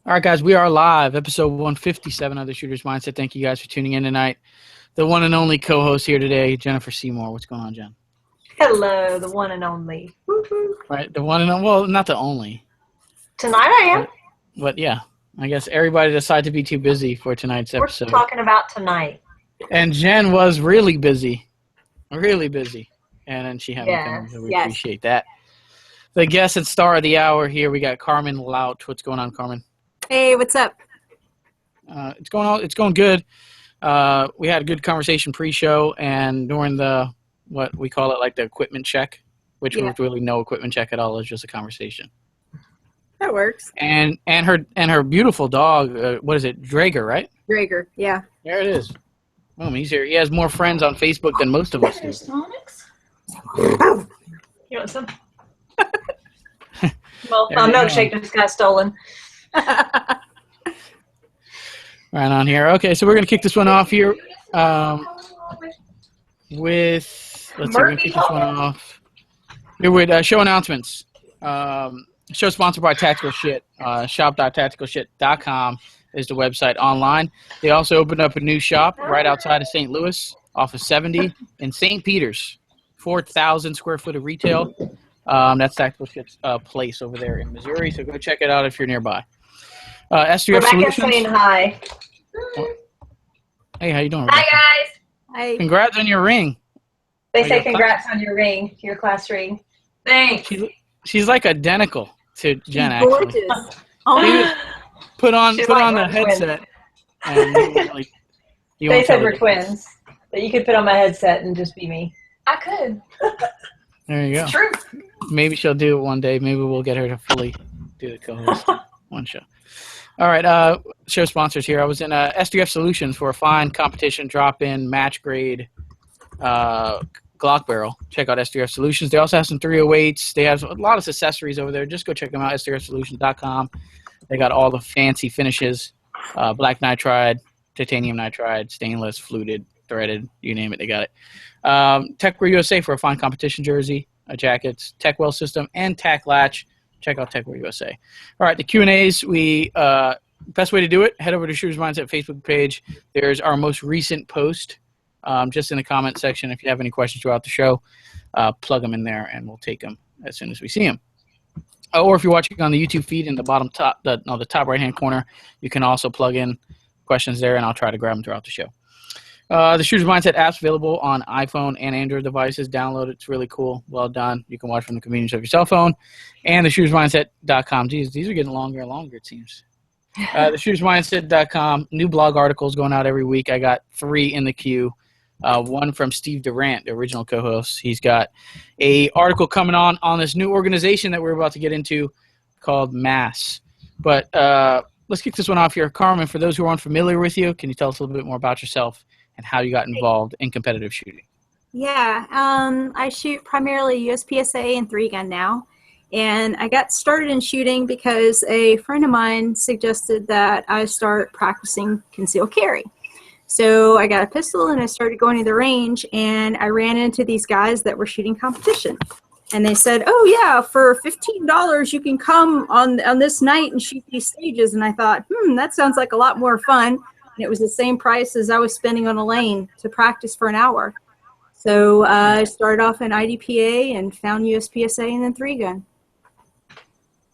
All right, guys, we are live, episode 157 of the Shooter's Mindset. Thank you guys for tuning in tonight. The one and only co-host here today, Jennifer Seymour. What's going on, Jen? Hello, the one and only. Woo-hoo. Right, the one and only. Well, not the only. Tonight I am. But yeah, I guess everybody decided to be too busy for tonight's episode. We're talking about tonight. And Jen was really busy. Really busy. And then she had me come, so we appreciate that. The guest and star of the hour here, we got Carmen Lout. What's going on, Carmen? Hey, what's up? It's going good. We had a good conversation pre-show and during the what we call it, like the equipment check, which was really no equipment check at all. It's just a conversation. That works. And her beautiful dog. What is it, Drager? Right? Drager. Yeah. There it is. Boom, he's here. He has more friends on Facebook than most of us do. You want some? Well, my milkshake just got stolen. Right on here. Okay, so we're going to kick this one off here with, let's see, we're going to kick this one off here with show announcements. Show sponsored by Tactical Shit. Shop.tacticalshit.com is the website online. They also opened up a new shop right outside of St. Louis off of 70 in St. Peters. 4,000 square foot of retail. That's Tactical Shit's place over there in Missouri, so go check it out if you're nearby. S3F Rebecca's Solutions. saying hi. Hey, how you doing, Rebecca? Hi, guys. Hi. Congrats on your ring. They say congrats on your ring, your class ring. Thanks. She's like identical to Jen, She's actually. gorgeous. Oh, Put on She's the like headset. And they said we're twins. That you could put on my headset and just be me. I could. There you go. It's true. Maybe she'll do it one day. Maybe we'll get her to fully do the co-host one show. All right, show sponsors here. I was in S3F Solutions for a fine competition drop-in match grade Glock barrel. Check out S3F Solutions. They also have some 308s. They have a lot of accessories over there. Just go check them out, s3fsolutions.com. They got all the fancy finishes, black nitride, titanium nitride, stainless, fluted, threaded, you name it, they got it. Techwear USA for a fine competition jersey, jackets, Techwell system, and Tac Latch. Check out Techwear USA. All right, the Q&As, best way to do it, head over to Shooter's Mindset Facebook page. There's our most recent post just in the comment section. If you have any questions throughout the show, plug them in there, and we'll take them as soon as we see them. Or if you're watching on the YouTube feed in the the top right-hand corner, you can also plug in questions there, and I'll try to grab them throughout the show. The Shooter's Mindset app's available on iPhone and Android devices. Download it. It's really cool. Well done. You can watch from the convenience of your cell phone. And theshootersmindset.com. Geez, these are getting longer and longer, it seems. Theshootersmindset.com. New blog articles going out every week. I got 3 in the queue. One from Steve Durant, the original co-host. He's got a article coming on this new organization that we're about to get into called MASS. But let's kick this one off here. Carmen, for those who are unfamiliar with you, can you tell us a little bit more about yourself and how you got involved in competitive shooting? yeah. I shoot primarily USPSA and 3-gun now. And I got started in shooting because a friend of mine suggested that I start practicing concealed carry. So I got a pistol and I started going to the range, and I ran into these guys that were shooting competition. And they said, oh, yeah, for $15 you can come on this night and shoot these stages. And I thought, that sounds like a lot more fun. And it was the same price as I was spending on a lane to practice for an hour. So I started off in IDPA and found USPSA and then 3-gun.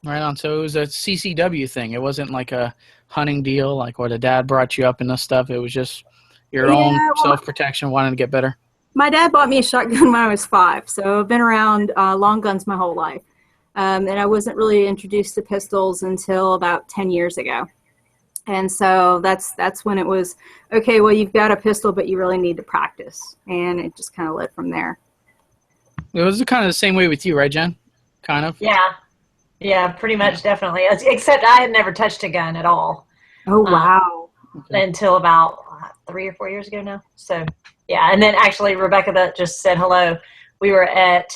Right on. So it was a CCW thing. It wasn't like a hunting deal, like where the dad brought you up and this stuff. It was just your own self-protection, wanting to get better. My dad bought me a shotgun when I was 5, so I've been around long guns my whole life. And I wasn't really introduced to pistols until about 10 years ago. And so that's when it was, okay, well, you've got a pistol, but you really need to practice. And it just kind of led from there. It was kind of the same way with you, right, Jen? Kind of? Yeah, pretty much, definitely. Except I had never touched a gun at all. Oh, wow. Until about 3 or 4 years ago now. So, yeah. And then actually, Rebecca that just said hello. We were at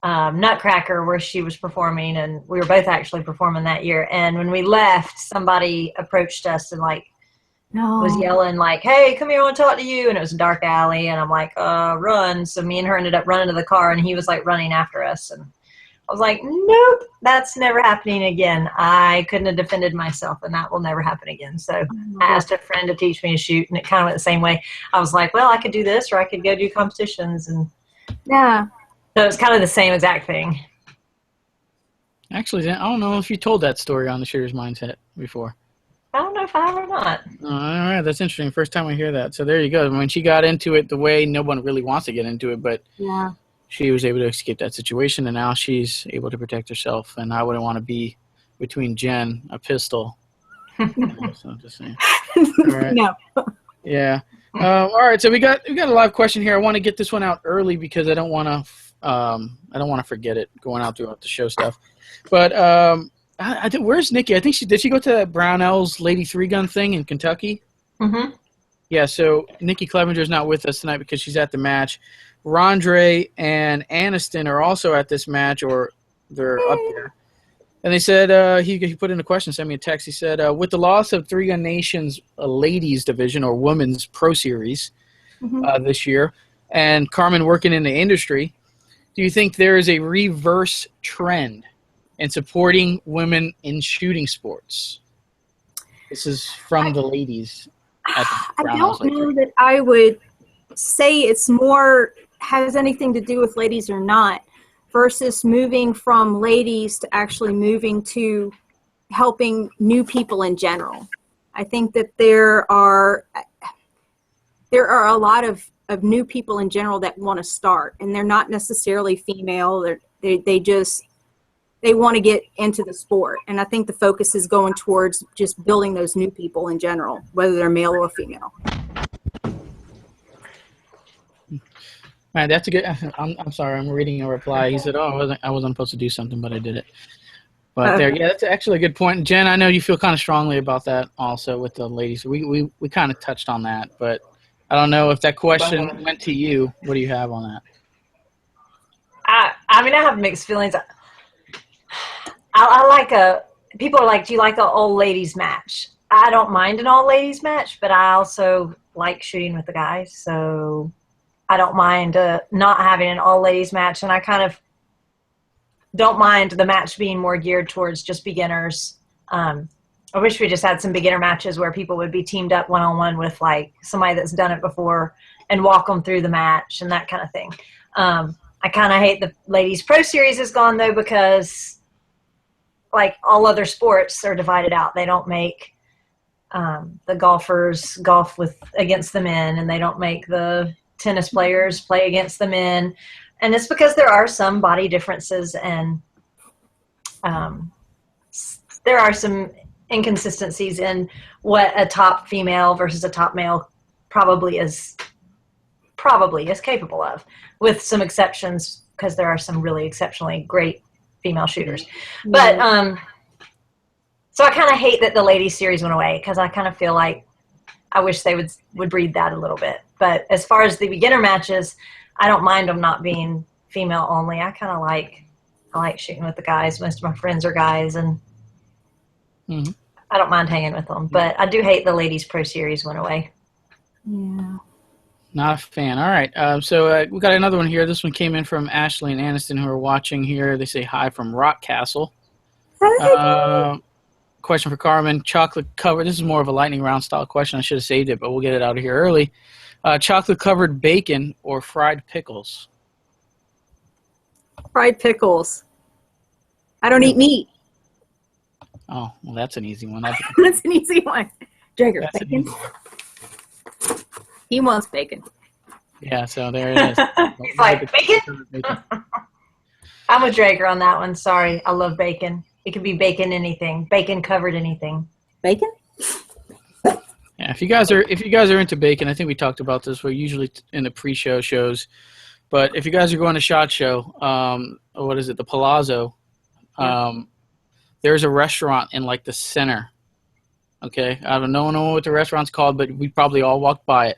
Nutcracker where she was performing, and we were both actually performing that year. And when we left, somebody approached us and was yelling like, hey, come here, I want to talk to you. And it was a dark alley, and I'm like, run. So me and her ended up running to the car, and he was like running after us, and I was like, nope, that's never happening again. I couldn't have defended myself, and that will never happen again. So I asked a friend to teach me to shoot, and it kind of went the same way. I was like, well, I could do this, or I could go do competitions. And Yeah. so it's kind of the same exact thing. Actually, I don't know if you told that story on the Shooter's Mindset before. I don't know if I have or not. All right, that's interesting. First time I hear that. So there you go. When she got into it the way no one really wants to get into it, but Yeah. she was able to escape that situation, and now she's able to protect herself. And I wouldn't want to be between Jen, a pistol. So I'm just saying. All right. No. Yeah. All right. So we got a live question here. I want to get this one out early because I don't want to forget it going out throughout the show stuff. But I think, where's Nikki? I think did she go to that Brownells Lady 3-gun thing in Kentucky? Mm-hmm. Yeah. So Nikki Clevenger's not with us tonight because she's at the match. Rondre and Aniston are also at this match, or they're up there. And they said, he put in a question, sent me a text. He said, with the loss of 3-Gun Nation's ladies division or women's pro series this year, and Carmen working in the industry, do you think there is a reverse trend in supporting women in shooting sports? This is from the ladies. At the I don't know that I would say it's more has anything to do with ladies or not, versus moving from ladies to actually moving to helping new people in general. I think that there are a lot of new people in general that want to start, and they're not necessarily female. They want to get into the sport, and I think the focus is going towards just building those new people in general, whether they're male or female. Man, that's a good. I'm sorry. I'm reading a reply. He said, "Oh, I wasn't supposed to do something, but I did it." But yeah, that's actually a good point. Jen, I know you feel kind of strongly about that also with the ladies. We kind of touched on that, but I don't know if that question went to you. What do you have on that? I mean, I have mixed feelings. I like people are like, do you like an all ladies match? I don't mind an all ladies match, but I also like shooting with the guys, so I don't mind not having an all ladies match, and I kind of don't mind the match being more geared towards just beginners. I wish we just had some beginner matches where people would be teamed up one-on-one with like somebody that's done it before and walk them through the match and that kind of thing. I kind of hate the ladies pro series is gone though, because like all other sports are divided out. They don't make the golfers golf against the men, and they don't make the tennis players play against the men. And it's because there are some body differences, and there are some inconsistencies in what a top female versus a top male probably is capable of, with some exceptions, because there are some really exceptionally great female shooters. But so I kind of hate that the ladies series went away, because I kind of feel like I wish they would breed that a little bit. But as far as the beginner matches, I don't mind them not being female only. I kind of like shooting with the guys. Most of my friends are guys, and I don't mind hanging with them. But I do hate the ladies pro series went away. Yeah. Not a fan. All right. So we got another one here. This one came in from Ashley and Aniston, who are watching here. They say hi from Rock Castle. Question for Carmen. Chocolate covered. This is more of a lightning round style question. I should have saved it, but we'll get it out of here early. Chocolate covered bacon or fried pickles? Fried pickles. I don't eat meat. Oh, well, that's an easy one. That's an easy one. Jagger, bacon. He wants bacon. Yeah, so there it is. He's like, bacon? I'm with Drager on that one. Sorry. I love bacon. It could be bacon anything. Bacon covered anything. Bacon? Yeah, if you guys are into bacon, I think we talked about this. We're usually in the pre-show shows, but if you guys are going to SHOT Show, what is it, the Palazzo? There's a restaurant in like the center. Okay, I don't know what the restaurant's called, but we probably all walked by it.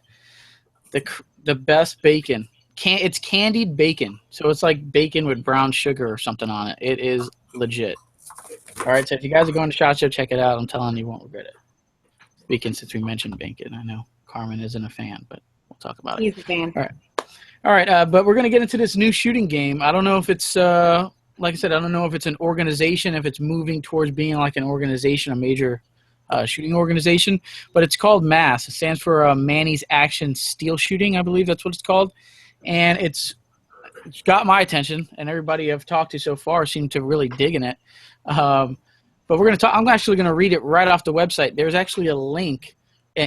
The best bacon. It's candied bacon, so it's like bacon with brown sugar or something on it. It is legit. All right, so if you guys are going to SHOT Show, check it out. I'm telling you, you won't regret it. Speaking since we mentioned bacon, I know Carmen isn't a fan, but we'll talk about it. He's a fan. All right, but we're going to get into this new shooting game. I don't know if it's like I said, I don't know if it's an organization, if it's moving towards being like an organization, a major shooting organization, but it's called MASS. It stands for Manny's Action Steel Shooting, I believe that's what it's called. And it's got my attention, and everybody I've talked to so far seemed to really dig in it. But we're going to talk. I'm actually going to read it right off the website. There's actually a link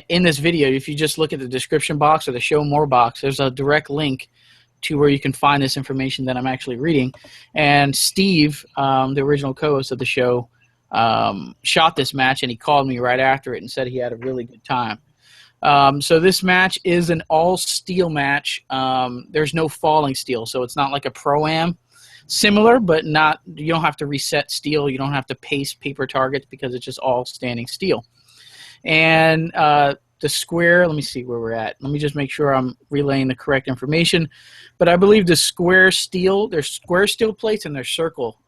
in this video. If you just look at the description box or the show more box, there's a direct link to where you can find this information that I'm actually reading. And Steve, the original co-host of the show, shot this match, and he called me right after it and said he had a really good time. So this match is an all-steel match. There's no falling steel, so it's not like a Pro-Am. Similar, but not. You don't have to reset steel. You don't have to paste paper targets because it's just all standing steel. And the square, let me see where we're at. Let me just make sure I'm relaying the correct information. But I believe the square steel, there's square steel plates and there's circle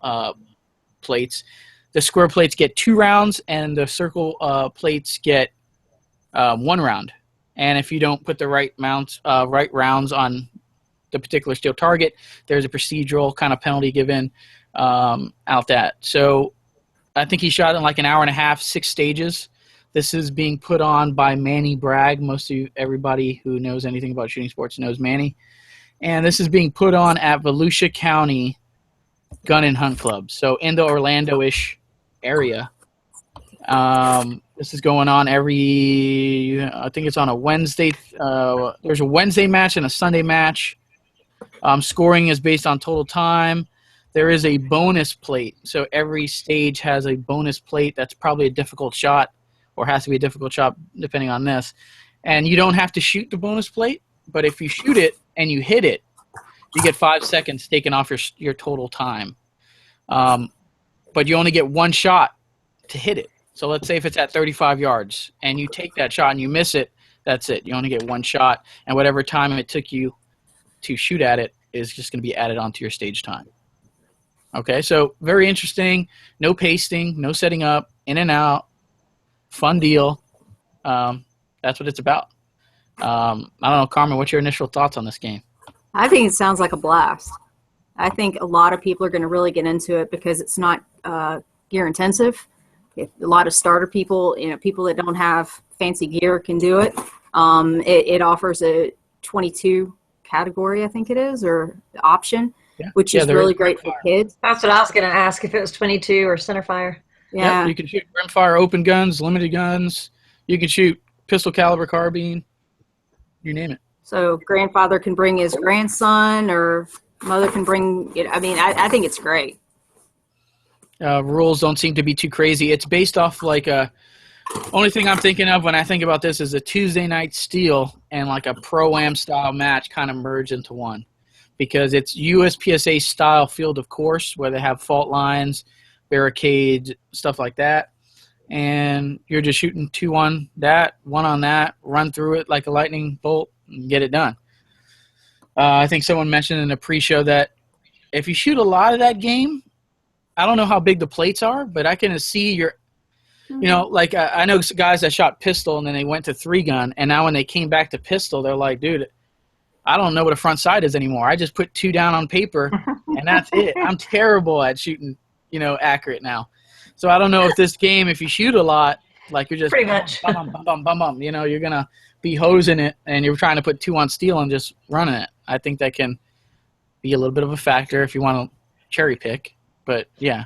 plates. The square plates get 2 rounds, and the circle plates get 1 round. And if you don't put the right rounds on the particular steel target, there's a procedural kind of penalty given out that. So I think he shot in like an hour and a half, 6 stages. This is being put on by Manny Bragg. Everybody who knows anything about shooting sports knows Manny. And this is being put on at Volusia County Gun and Hunt Club. So in the Orlando-ish area. This is going on I think it's on a Wednesday. There's a Wednesday match and a Sunday match. Scoring is based on total time. There is a bonus plate. So every stage has a bonus plate. That's probably a difficult shot, or has to be a difficult shot depending on this. And you don't have to shoot the bonus plate, but if you shoot it and you hit it, you get 5 seconds taken off your total time. But you only get 1 shot to hit it. So let's say if it's at 35 yards and you take that shot and you miss it, that's it. You only get 1 shot, and whatever time it took you to shoot at it is just going to be added onto your stage time. Okay, so very interesting. No pasting, no setting up, in and out, fun deal. That's what it's about. I don't know, Carmen, what's your initial thoughts on this game? I think it sounds like a blast. I think a lot of people are going to really get into it because it's not gear intensive. A lot of starter people, people that don't have fancy gear can do it. It offers a 22 category, I think it is, or option, which is really great for kids. That's what I was going to ask, if it was 22 or centerfire. Yeah. Yep, you can shoot rimfire open guns, limited guns. You can shoot pistol caliber carbine. You name it. So grandfather can bring his grandson, or mother can bring it. I mean, I think it's great. Rules don't seem to be too crazy. It's based off like only thing I'm thinking of when I think about this is a Tuesday night steel and like a Pro-Am style match kind of merge into one, because it's USPSA style field of course where they have fault lines, barricades, stuff like that. And you're just shooting 2 on that, 1 on that, run through it like a lightning bolt and get it done. I think someone mentioned in the pre-show that if you shoot a lot of that game, I don't know how big the plates are, but I can see like I know guys that shot pistol and then they went to 3-gun, and now when they came back to pistol, they're like, dude, I don't know what a front sight is anymore. I just put 2 down on paper, and that's it. I'm terrible at shooting, accurate now. So I don't know if this game, if you shoot a lot, like you're just pretty much, bum, bum, bum, bum, bum, you're going to be hosing it, and you're trying to put 2 on steel and just running it. I think that can be a little bit of a factor if you want to cherry pick. But, yeah.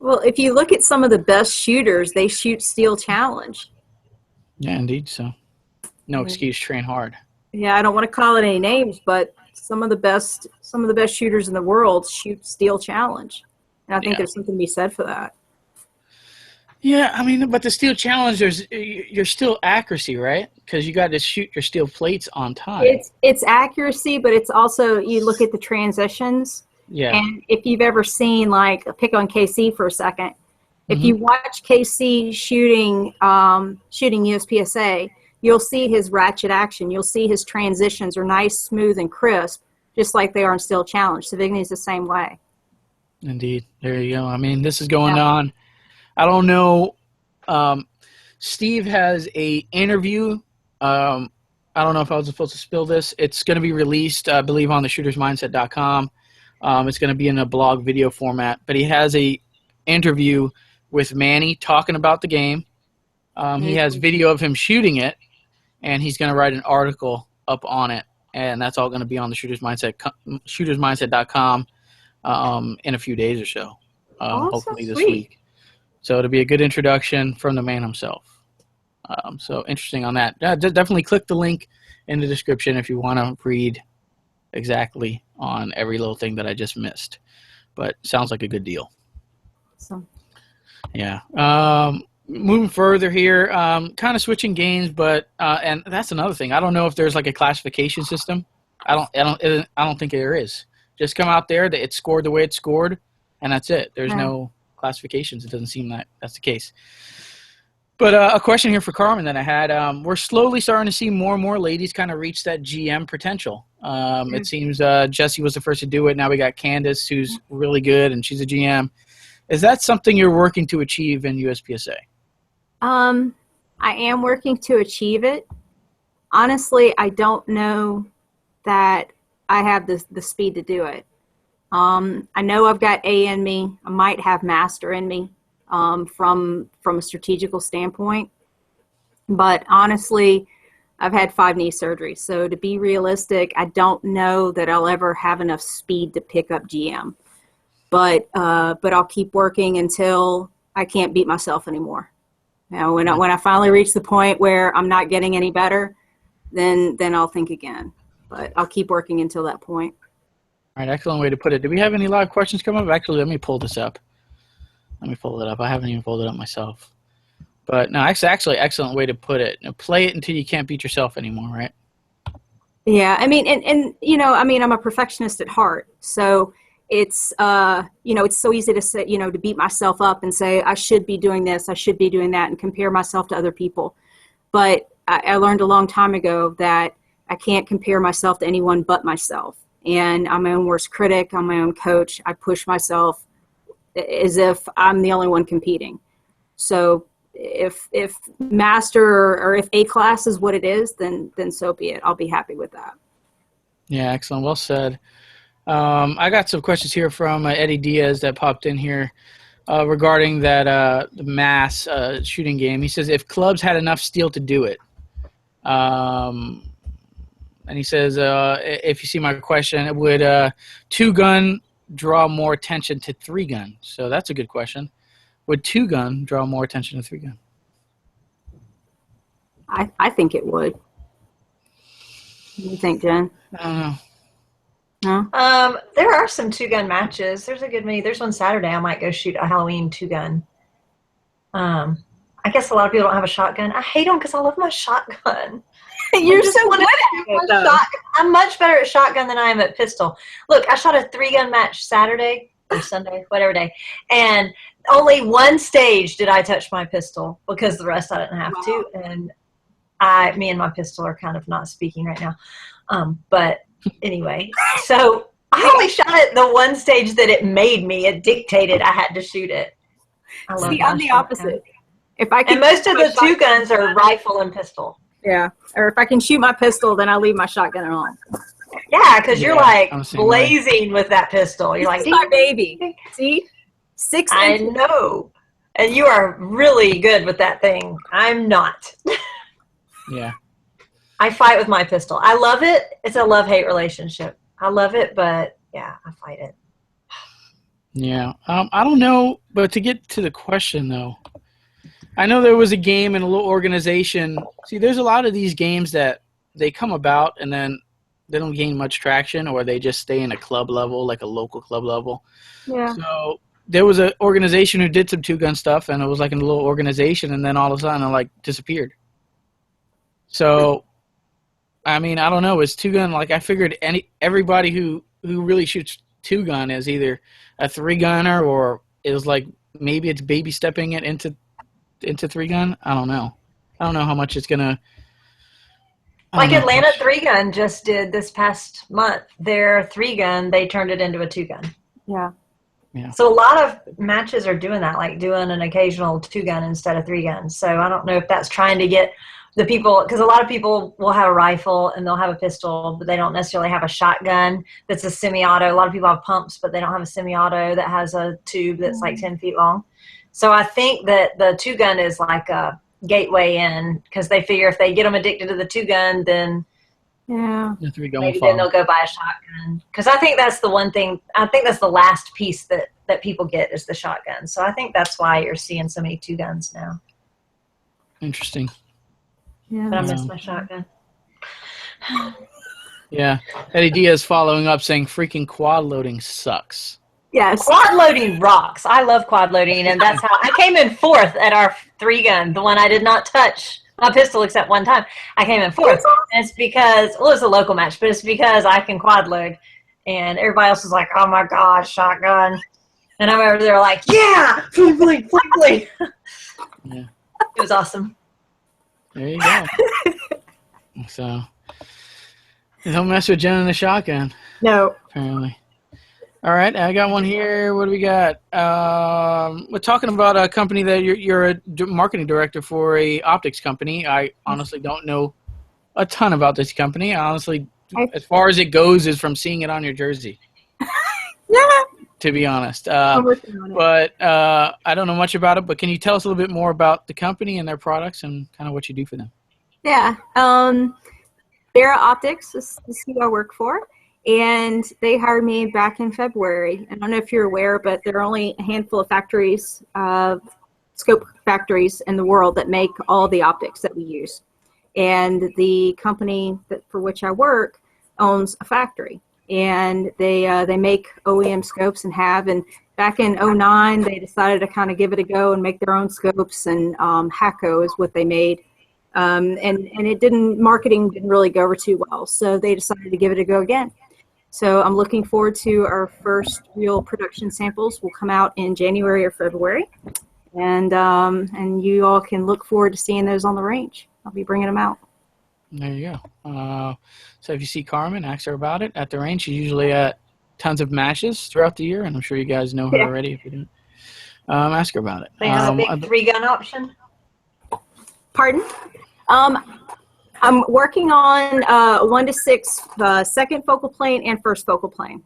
Well, if you look at some of the best shooters, they shoot steel challenge. Yeah, indeed. So no excuse, train hard. Yeah, I don't want to call it any names, but some of the best shooters in the world shoot steel challenge. And I think there's something to be said for that. Yeah, I mean, but the steel challenge, you're still accuracy, right? Because you got to shoot your steel plates on time. It's accuracy, but it's also, you look at the transitions. Yeah. And if you've ever seen, like, pick on KC for a second, if you watch KC shooting USPSA, you'll see his ratchet action. You'll see his transitions are nice, smooth, and crisp, just like they are in Steel Challenge. Savigny's the same way. Indeed. There you go. I mean, this is going on. I don't know. Steve has a interview. I don't know if I was supposed to spill this. It's going to be released, I believe, on the shootersmindset.com. It's going to be in a blog video format, but he has a interview with Manny talking about the game. He has video of him shooting it, and he's going to write an article up on it, and that's all going to be on the shootersmindset.com in a few days or so, hopefully this week. So it'll be a good introduction from the man himself. So interesting on that. Definitely click the link in the description if you want to read exactly on every little thing that I just missed. But sounds like a good deal. Awesome. Yeah. Moving further here, kind of switching games, but and that's another thing. I don't know if there's like a classification system. I don't think there is. Just come out there, it scored the way it scored, and that's it. There's no classifications. It doesn't seem that that's the case. But a question here for Carmen that I had. We're slowly starting to see more and more ladies kind of reach that GM potential. It seems Jessie was the first to do it. Now we got Candace, who's really good, and she's a GM. Is that something you're working to achieve in USPSA? I am working to achieve it. Honestly, I don't know that I have the speed to do it. I know I've got A in me. I might have master in me. From a strategical standpoint, but honestly, I've had 5 knee surgeries. So to be realistic, I don't know that I'll ever have enough speed to pick up GM, but I'll keep working until I can't beat myself anymore. You know, when I finally reach the point where I'm not getting any better, then I'll think again, but I'll keep working until that point. All right. Excellent way to put it. Do we have any live questions come up? Actually, let me pull this up. Let me pull it up. I haven't even pulled it up myself. But no, it's actually an excellent way to put it. You know, play it until you can't beat yourself anymore, right? Yeah, I mean, and you know, I mean, I'm a perfectionist at heart. So it's, you know, it's so easy to say, you know, to beat myself up and say, I should be doing this, I should be doing that, and compare myself to other people. But I learned a long time ago that I can't compare myself to anyone but myself. And I'm my own worst critic. I'm my own coach. I push myself as if I'm the only one competing. So if master or if A class is what it is, then so be it. I'll be happy with that. Yeah, excellent. Well said. I got some questions here from Eddie Diaz that popped in here regarding that the mass shooting game. He says if clubs had enough steel to do it. And he says, if you see my question, would 2-gun draw more attention to 3-gun? So that's a good question. Would 2-gun draw more attention to 3-gun? I think it would. What do you think, Jen? I don't know. No? There are some 2-gun matches. There's a good many. There's one Saturday I might go shoot a Halloween 2-gun. I guess a lot of people don't have a shotgun. I hate them because I love my shotgun. You're so good at it, though. I'm much better at shotgun than I am at pistol. Look, I shot a 3-gun match Saturday or Sunday, whatever day, and only one stage did I touch my pistol because the rest I didn't have to. And me and my pistol are kind of not speaking right now. But anyway, so I only shot it the one stage that it made me. It dictated I had to shoot it. See, I'm the opposite. If I can, and most of the 2-guns are rifle and pistol. Yeah, or if I can shoot my pistol, then I leave my shotgun at home. Yeah, because you're like way. blazing with that pistol. You're This like, is my baby. See, 6 inches. I know, and you are really good with that thing. I'm not. Yeah. I fight with my pistol. I love it. It's a love-hate relationship. I love it, but yeah, I fight it. Yeah. I don't know, but to get to the question though, I know there was a game in a little organization. See, there's a lot of these games that they come about and then they don't gain much traction, or they just stay in a club level, like a local club level. Yeah. So there was an organization who did some 2-gun stuff, and it was like in a little organization, and then all of a sudden it like disappeared. So, I mean, I don't know. Is 2-gun, like I figured everybody who really shoots 2-gun is either a 3-gunner or is like maybe it's baby stepping it into 3-gun. I don't know. I don't know how much it's gonna. Like Atlanta 3-gun just did this past month. Their 3-gun, they turned it into a 2-gun. Yeah. Yeah. So a lot of matches are doing that, like doing an occasional 2-gun instead of 3-gun. So I don't know if that's trying to get the people, because a lot of people will have a rifle and they'll have a pistol, but they don't necessarily have a shotgun that's a semi-auto. A lot of people have pumps, but they don't have a semi-auto that has a tube that's like 10 feet long. So I think that the 2-gun is like a gateway in, because they figure if they get them addicted to the 2-gun, then maybe then they'll go buy a shotgun. Because I think that's the one thing, I think that's the last piece that people get is the shotgun. So I think that's why you're seeing so many 2-guns now. Interesting. Yeah. But I miss my shotgun. Yeah. Eddie Diaz following up saying freaking quad loading sucks. Yes. Quad loading rocks. I love quad loading, and that's how I came in 4th at our 3-gun, the one I did not touch my pistol except one time. I came in 4th. And it's because, well, it's a local match, but it's because I can quad load. And everybody else was like, oh my God, shotgun. And I'm over there like, yeah, blink, blink, blink, blink. Yeah. It was awesome. There you go. So, don't mess with Jen and the shotgun. No. Apparently. All right, I got one here. What do we got? We're talking about a company that you're a marketing director for a optics company. I honestly don't know a ton about this company. Honestly, as far as it goes is from seeing it on your jersey. Yeah. To be honest. I'm working on it. But I don't know much about it. But can you tell us a little bit more about the company and their products and kind of what you do for them? Yeah. Vera Optics is who I work for. And they hired me back in February. I don't know if you're aware, but there are only a handful of factories, scope factories in the world that make all the optics that we use. And the company for which I work owns a factory. And they make OEM scopes and have. And back in 2009, they decided to kind of give it a go and make their own scopes. And Hacko is what they made. And marketing didn't really go over too well. So they decided to give it a go again. So I'm looking forward to our first real production samples will come out in January or February. And you all can look forward to seeing those on the range. I'll be bringing them out. There you go. So if you see Carmen, ask her about it at the range. She's usually at tons of matches throughout the year, and I'm sure you guys know her already if you didn't. Ask her about it. They have a big 3-gun option. Pardon? I'm working on 1 to 6 second focal plane and first focal plane.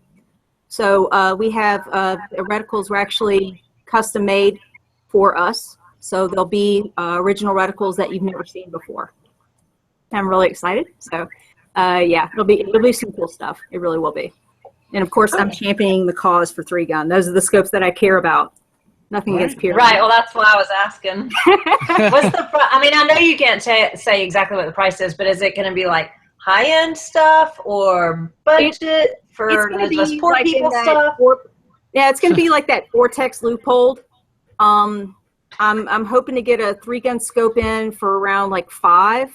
So we have reticles were actually custom made for us. So they'll be original reticles that you've never seen before. I'm really excited. So it'll be some cool stuff. It really will be. And of course, I'm championing the cause for 3-gun. Those are the scopes that I care about. Nothing against Pierre. Right. Well, that's why I was asking. What's the? I mean, I know you can't say exactly what the price is, but is it going to be like high-end stuff or budget for just poor like people stuff? It's going to be like that Vortex loophole. I'm hoping to get a 3-gun scope in for around like 5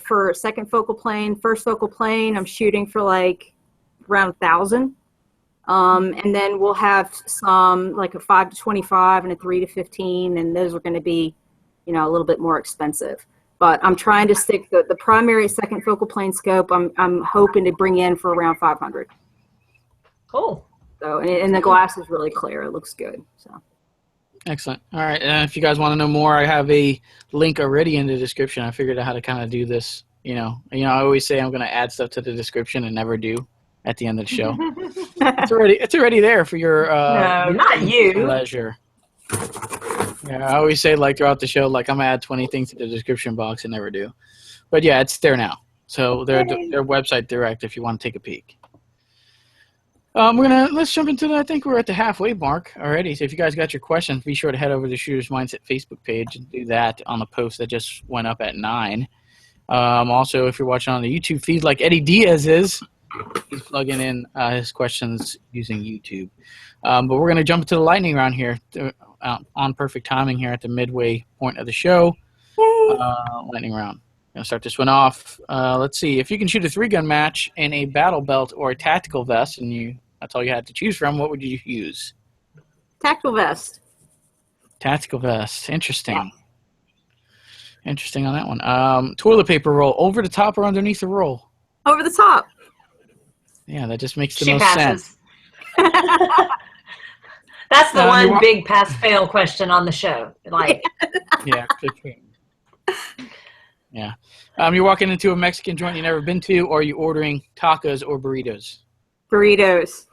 for second focal plane. First focal plane, I'm shooting for like around 1,000. And then we'll have some like a 5 to 25 and a 3 to 15, and those are going to be, a little bit more expensive. But I'm trying to stick the primary second focal plane scope. I'm hoping to bring in for around 500. Cool. So and the glass is really clear. It looks good. So. Excellent. All right. If you guys want to know more, I have a link already in the description. I figured out how to kind of do this. I always say I'm going to add stuff to the description and never do at the end of the show. It's already there for your no, not you. pleasure. Yeah, I always say like throughout the show, like I'm gonna add 20 things to the description box and never do. But yeah, it's there now. So their website direct if you want to take a peek. Let's jump into I think we're at the halfway mark already. So if you guys got your questions, be sure to head over to the Shooters Mindset Facebook page and do that on the post that just went up at 9. Also, if you're watching on the YouTube feed like Eddie Diaz is, he's plugging in his questions using YouTube. But we're going to jump into the lightning round here on perfect timing here at the midway point of the show. Lightning round. Going to start this one off. Let's see. If you can shoot a 3-gun match in a battle belt or a tactical vest, and that's all you had to choose from, what would you use? Tactical vest. Tactical vest. Interesting. Yeah. Interesting on that one. Toilet paper roll, over the top or underneath the roll? Over the top. Yeah, that just makes the most sense. That's the one big pass-fail question on the show. Like, yeah. Yeah. You're walking into a Mexican joint you've never been to, or are you ordering tacos or burritos? Burritos.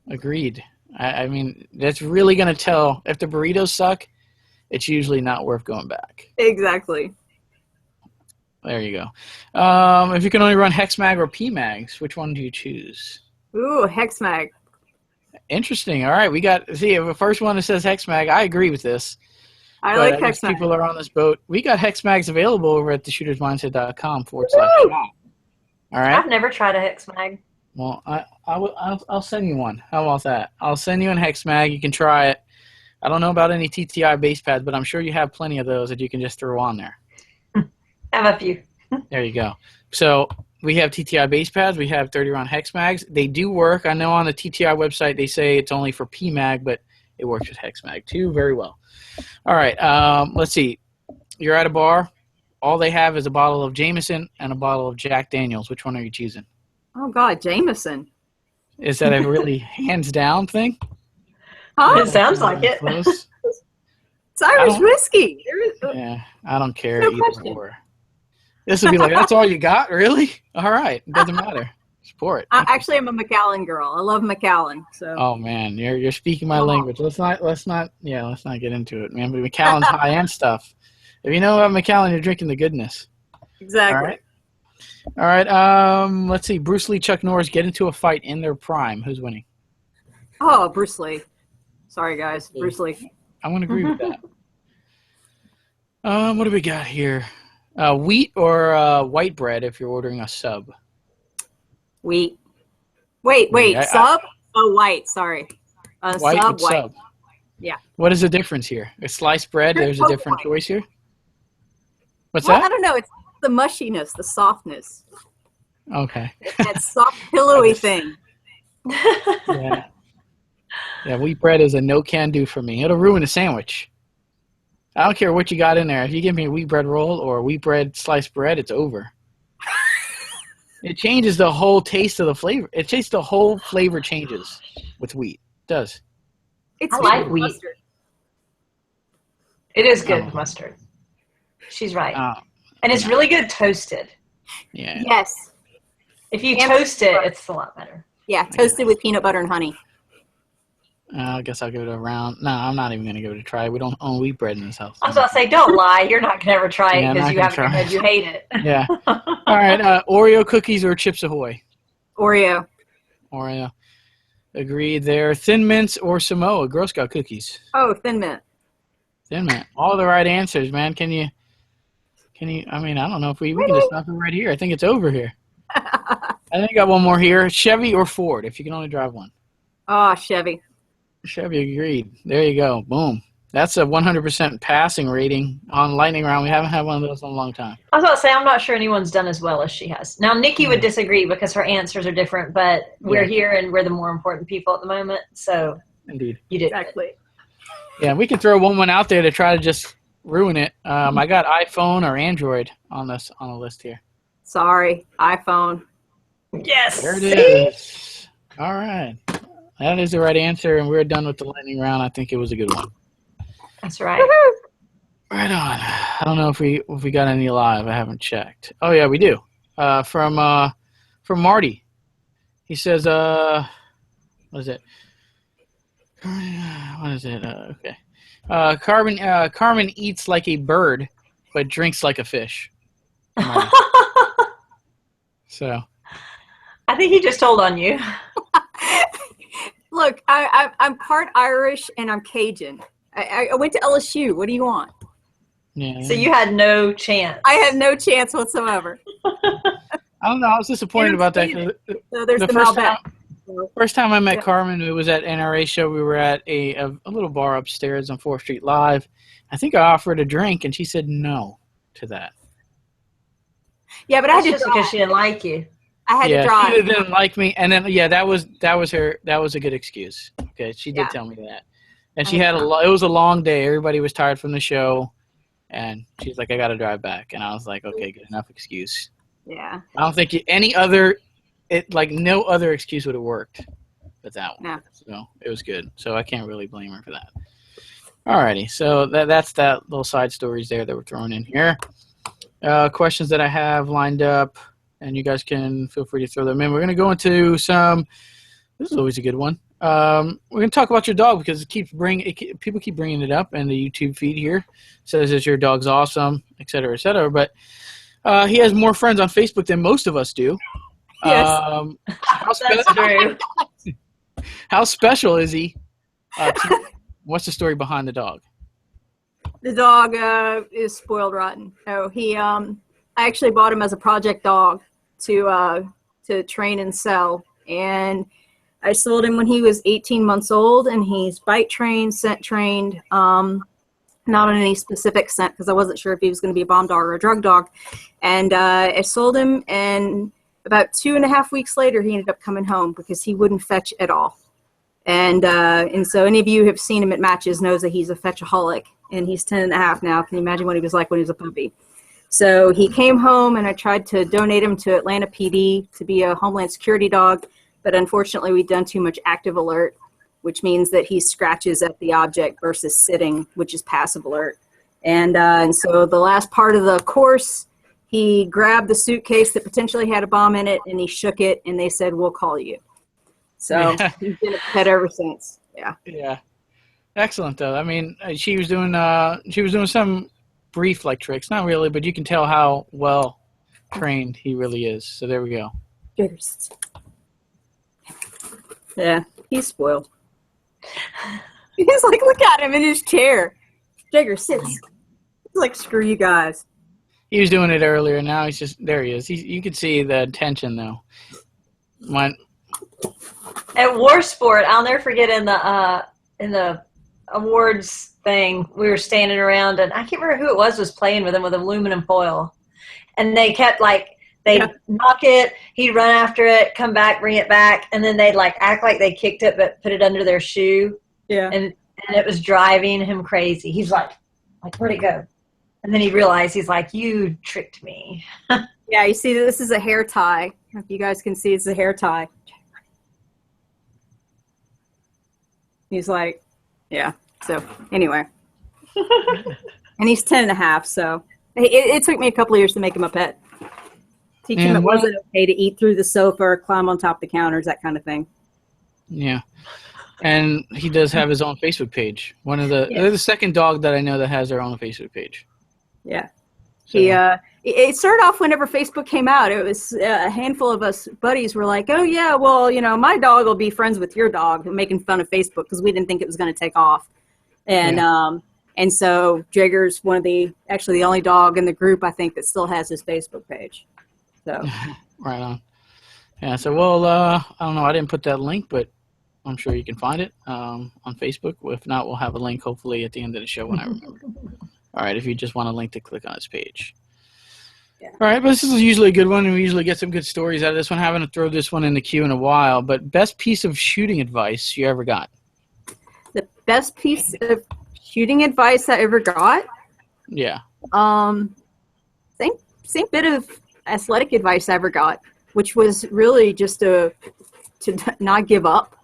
Agreed. I mean, that's really going to tell. If the burritos suck, it's usually not worth going back. Exactly. There you go. If you can only run Hexmag or PMags, which one do you choose? Ooh, Hexmag. Interesting. All right, we got the first one that says Hexmag. I agree with this. I But like guess Hexmag. people are on this boat. We got Hexmags available over at theshootersmindset.com /shop. Woo! All right. I've never tried a hex mag. Well, I'll send you one. How about that? I'll send you an Hexmag. You can try it. I don't know about any TTI base pads, but I'm sure you have plenty of those that you can just throw on there. Have a few. There you go. So we have TTI base pads. We have 30-round Hexmags. They do work. I know on the TTI website they say it's only for PMag, but it works with Hexmag too very well. All right. Let's see. You're at a bar. All they have is a bottle of Jameson and a bottle of Jack Daniels. Which one are you choosing? Oh, God, Jameson. Is that a really hands down thing? Huh? It sounds like it. Close? It's Irish don't- whiskey. Yeah, I don't care No either question. or. This would be like, that's all you got? Really? All right. It doesn't matter. Support. Actually, I'm a Macallan girl. I love Macallan. So. Oh man, you're speaking my language. Let's not get into it, man. But Macallan's high end stuff. If you know about Macallan, you're drinking the goodness. Exactly. All right. Let's see. Bruce Lee, Chuck Norris get into a fight in their prime. Who's winning? Oh, Bruce Lee. Sorry, guys. Bruce Lee. I'm gonna agree with that. What do we got here? Wheat or white bread if you're ordering a sub? Wheat. Wait. I- Sub? Oh, white. Sorry. White Sub, with white. sub. Yeah. What is the difference here? A sliced bread, there's a Both different white. choice here? What's Well, I that? don't know. It's the mushiness, the softness. Okay. That soft, pillowy thing. Yeah. Yeah, wheat bread is a no can do for me. It'll ruin a sandwich. I don't care what you got in there. If you give me a wheat bread roll or a wheat bread sliced bread, it's over. It changes the whole taste of the flavor. It tastes the whole flavor changes with wheat. It does. It's I like good wheat. mustard. It is good Oh. mustard. She's right. Oh, And it's really good toasted. yeah. Yes. If you And toast it, butter. it's a lot better. Yeah, toasted with peanut butter and honey. I guess I'll give it a round. No, I'm not even going to give it a try. We don't own wheat bread in this house. I was about to say, don't lie. You're not going to ever try Yeah, it I'm because not you gonna have try because it. you hate it. Yeah. All right. Oreo cookies or Chips Ahoy? Oreo. Oreo. Agreed there. Thin Mints or Samoa? Girl Scout cookies. Oh, Thin Mint. Thin Mint. All the right answers, man. Can you? I mean, I don't know if we can just stop it right here. I think it's over here. I think I got one more here. Chevy or Ford, if you can only drive one. Oh, Chevy. Chevy agreed. There you go. Boom. That's a 100% passing rating on lightning round. We haven't had one of those in a long time. I was about to say, I'm not sure anyone's done as well as she has. Now, Nikki would disagree because her answers are different, but we're here and we're the more important people at the moment. So Indeed. you did. Exactly. Yeah, we can throw one out there to try to just ruin it. I got iPhone or Android on the list here. Sorry, iPhone. Yes. There it is. All right. That is the right answer, and we're done with the lightning round. I think it was a good one. That's right. Right on. I don't know if we got any live. I haven't checked. Oh yeah, we do. From Marty. He says, what is it? What is it? Okay. Carmen eats like a bird, but drinks like a fish. So. I think he just told on you. Look, I'm part Irish and I'm Cajun. I went to LSU. What do you want? Yeah. So you had no chance. I had no chance whatsoever. I don't know. I was disappointed about that. 'Cause So there's the the first Malbec. first time I met Yeah. Carmen, it was at NRA show. We were at a little bar upstairs on 4th Street Live. I think I offered a drink, and she said no to that. Yeah, but I That's had to just drive. because she didn't like you. I had to Yeah, drive. she didn't like me, and then that was her. That was a good excuse. Okay, she did Yeah. tell me that, and she had it was a long day. Everybody was tired from the show, and she's like, "I got to drive back," and I was like, "Okay, good enough excuse." Yeah. I don't think no other excuse would have worked but that one. No. So it was good. So I can't really blame her for that. Alrighty, so that's that little side stories there that we're throwing in here. questions that I have lined up, and you guys can feel free to throw them in. We're going to go into some. This is always a good one. We're going to talk about your dog because people keep bringing it up in the YouTube feed here. Says that your dog's awesome, et cetera, et cetera. But he has more friends on Facebook than most of us do. Yes. That's true. How special is he? What's the story behind the dog? The dog is spoiled rotten. Oh, I actually bought him as a project dog to train and sell, and I sold him when he was 18 months old, and he's bite trained, scent trained, not on any specific scent because I wasn't sure if he was going to be a bomb dog or a drug dog. And I sold him, and about 2.5 weeks later, he ended up coming home because he wouldn't fetch at all. And so any of you who have seen him at matches knows that he's a fetchaholic, and he's 10.5 now. Can you imagine what he was like when he was a puppy? So he came home, and I tried to donate him to Atlanta PD to be a Homeland Security dog. But unfortunately, we've done too much active alert, which means that he scratches at the object versus sitting, which is passive alert. And so the last part of the course, he grabbed the suitcase that potentially had a bomb in it, and he shook it, and they said, "We'll call you." So he's been a pet ever since. Yeah. Yeah. Excellent, though. I mean, she was doing some brief like tricks, not really, but you can tell how well trained he really is. So there we go. Yeah, he's spoiled. He's like, look at him in his chair. Jagger sits. He's like, screw you guys. He was doing it earlier. Now he's just there. He is. You can see the tension though. At War Sport, I'll never forget in the awards thing, we were standing around, and I can't remember who it was playing with him with aluminum foil, and they kept they'd knock it, he'd run after it, come back, bring it back, and then they'd act like they kicked it but put it under their shoe. Yeah. And it was driving him crazy. He's like, where'd it go? And then he realized, he's like, you tricked me. Yeah, you see, this is a hair tie. If you guys can see, it's a hair tie. He's like, yeah. So anyway. And he's 10.5, so it took me a couple of years to make him a pet. Teach him it wasn't okay to eat through the sofa or climb on top of the counters, that kind of thing. Yeah. And he does have his own Facebook page. They're the second dog that I know that has their own Facebook page. Yeah. So. It started off whenever Facebook came out. It was a handful of us buddies were like, oh, yeah, well, my dog will be friends with your dog, making fun of Facebook because we didn't think it was going to take off. And so Jagger's actually the only dog in the group, I think, that still has his Facebook page. So right on. Yeah, so, well, I don't know. I didn't put that link, but I'm sure you can find it on Facebook. If not, we'll have a link hopefully at the end of the show when I remember. All right, if you just want a link to click on his page. Yeah. All right, but this is usually a good one, and we usually get some good stories out of this one. I haven't thrown this one in the queue in a while, but best piece of shooting advice you ever got? The best piece of shooting advice I ever got? Yeah. Same bit of athletic advice I ever got, which was really just to not give up.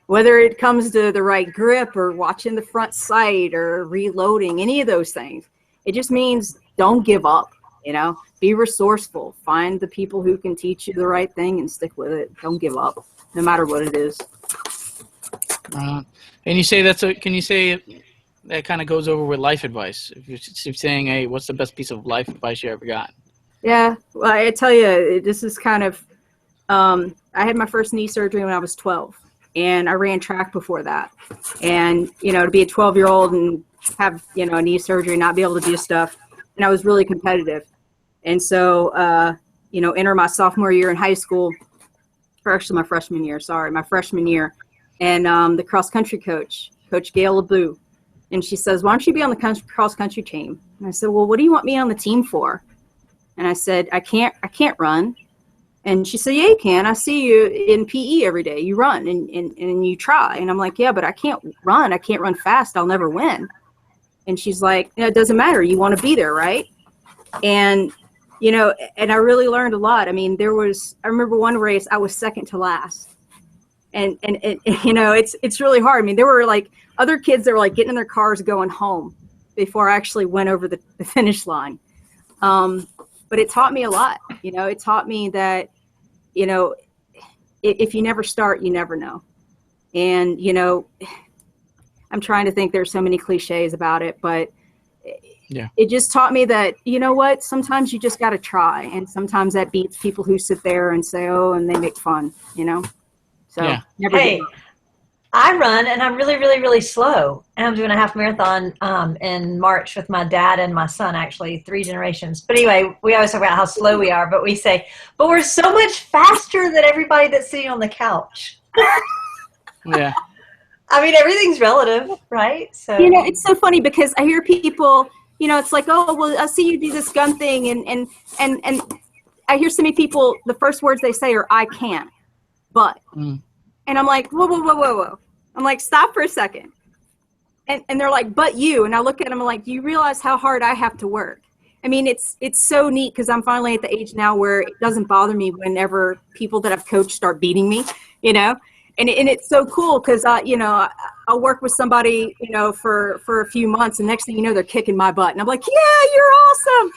Whether it comes to the right grip or watching the front sight or reloading, any of those things, it just means don't give up. Be resourceful. Find the people who can teach you the right thing and stick with it. Don't give up, no matter what it is. And you say can you say that kind of goes over with life advice? If you're saying, hey, what's the best piece of life advice you ever got? Yeah, well, I tell you, this is kind of, I had my first knee surgery when I was 12, and I ran track before that. And, to be a 12-year-old and have, a knee surgery, not be able to do stuff, and I was really competitive. And so, enter my sophomore year in high school, or actually my freshman year, and the cross-country coach, Coach Gail LeBou, and she says, why don't you be on the cross-country team? And I said, well, what do you want me on the team for? And I said, I can't run. And she said, yeah, you can. I see you in PE every day. You run and you try. And I'm like, yeah, but I can't run. I can't run fast. I'll never win. And she's like, it doesn't matter. You want to be there, right? And, and I really learned a lot. I mean, I remember one race, I was second to last. And it's really hard. I mean, there were other kids that were getting in their cars going home before I actually went over the finish line. But it taught me a lot. It taught me that, if you never start, you never know. And, I'm trying to think, there's so many cliches about it, but yeah, it just taught me that, what, sometimes you just got to try. And sometimes that beats people who sit there and say, oh, and they make fun, So yeah. never Hey, give up. I run and I'm really, really, really slow. And I'm doing a half marathon in March with my dad and my son, actually, 3 generations. But anyway, we always talk about how slow we are, but we say, but we're so much faster than everybody that's sitting on the couch. Yeah. I mean, everything's relative, right? So It's so funny because I hear people, it's like, oh, well, I see you do this gun thing. And I hear so many people, the first words they say are, I can't, but. Mm. And I'm like, whoa. I'm like, stop for a second. And they're like, but you. And I look at them, I'm like, do you realize how hard I have to work? I mean, it's so neat because I'm finally at the age now where it doesn't bother me whenever people that I've coached start beating me, And it's so cool because, I'll work with somebody, for a few months. And next thing you know, they're kicking my butt. And I'm like, yeah, you're awesome.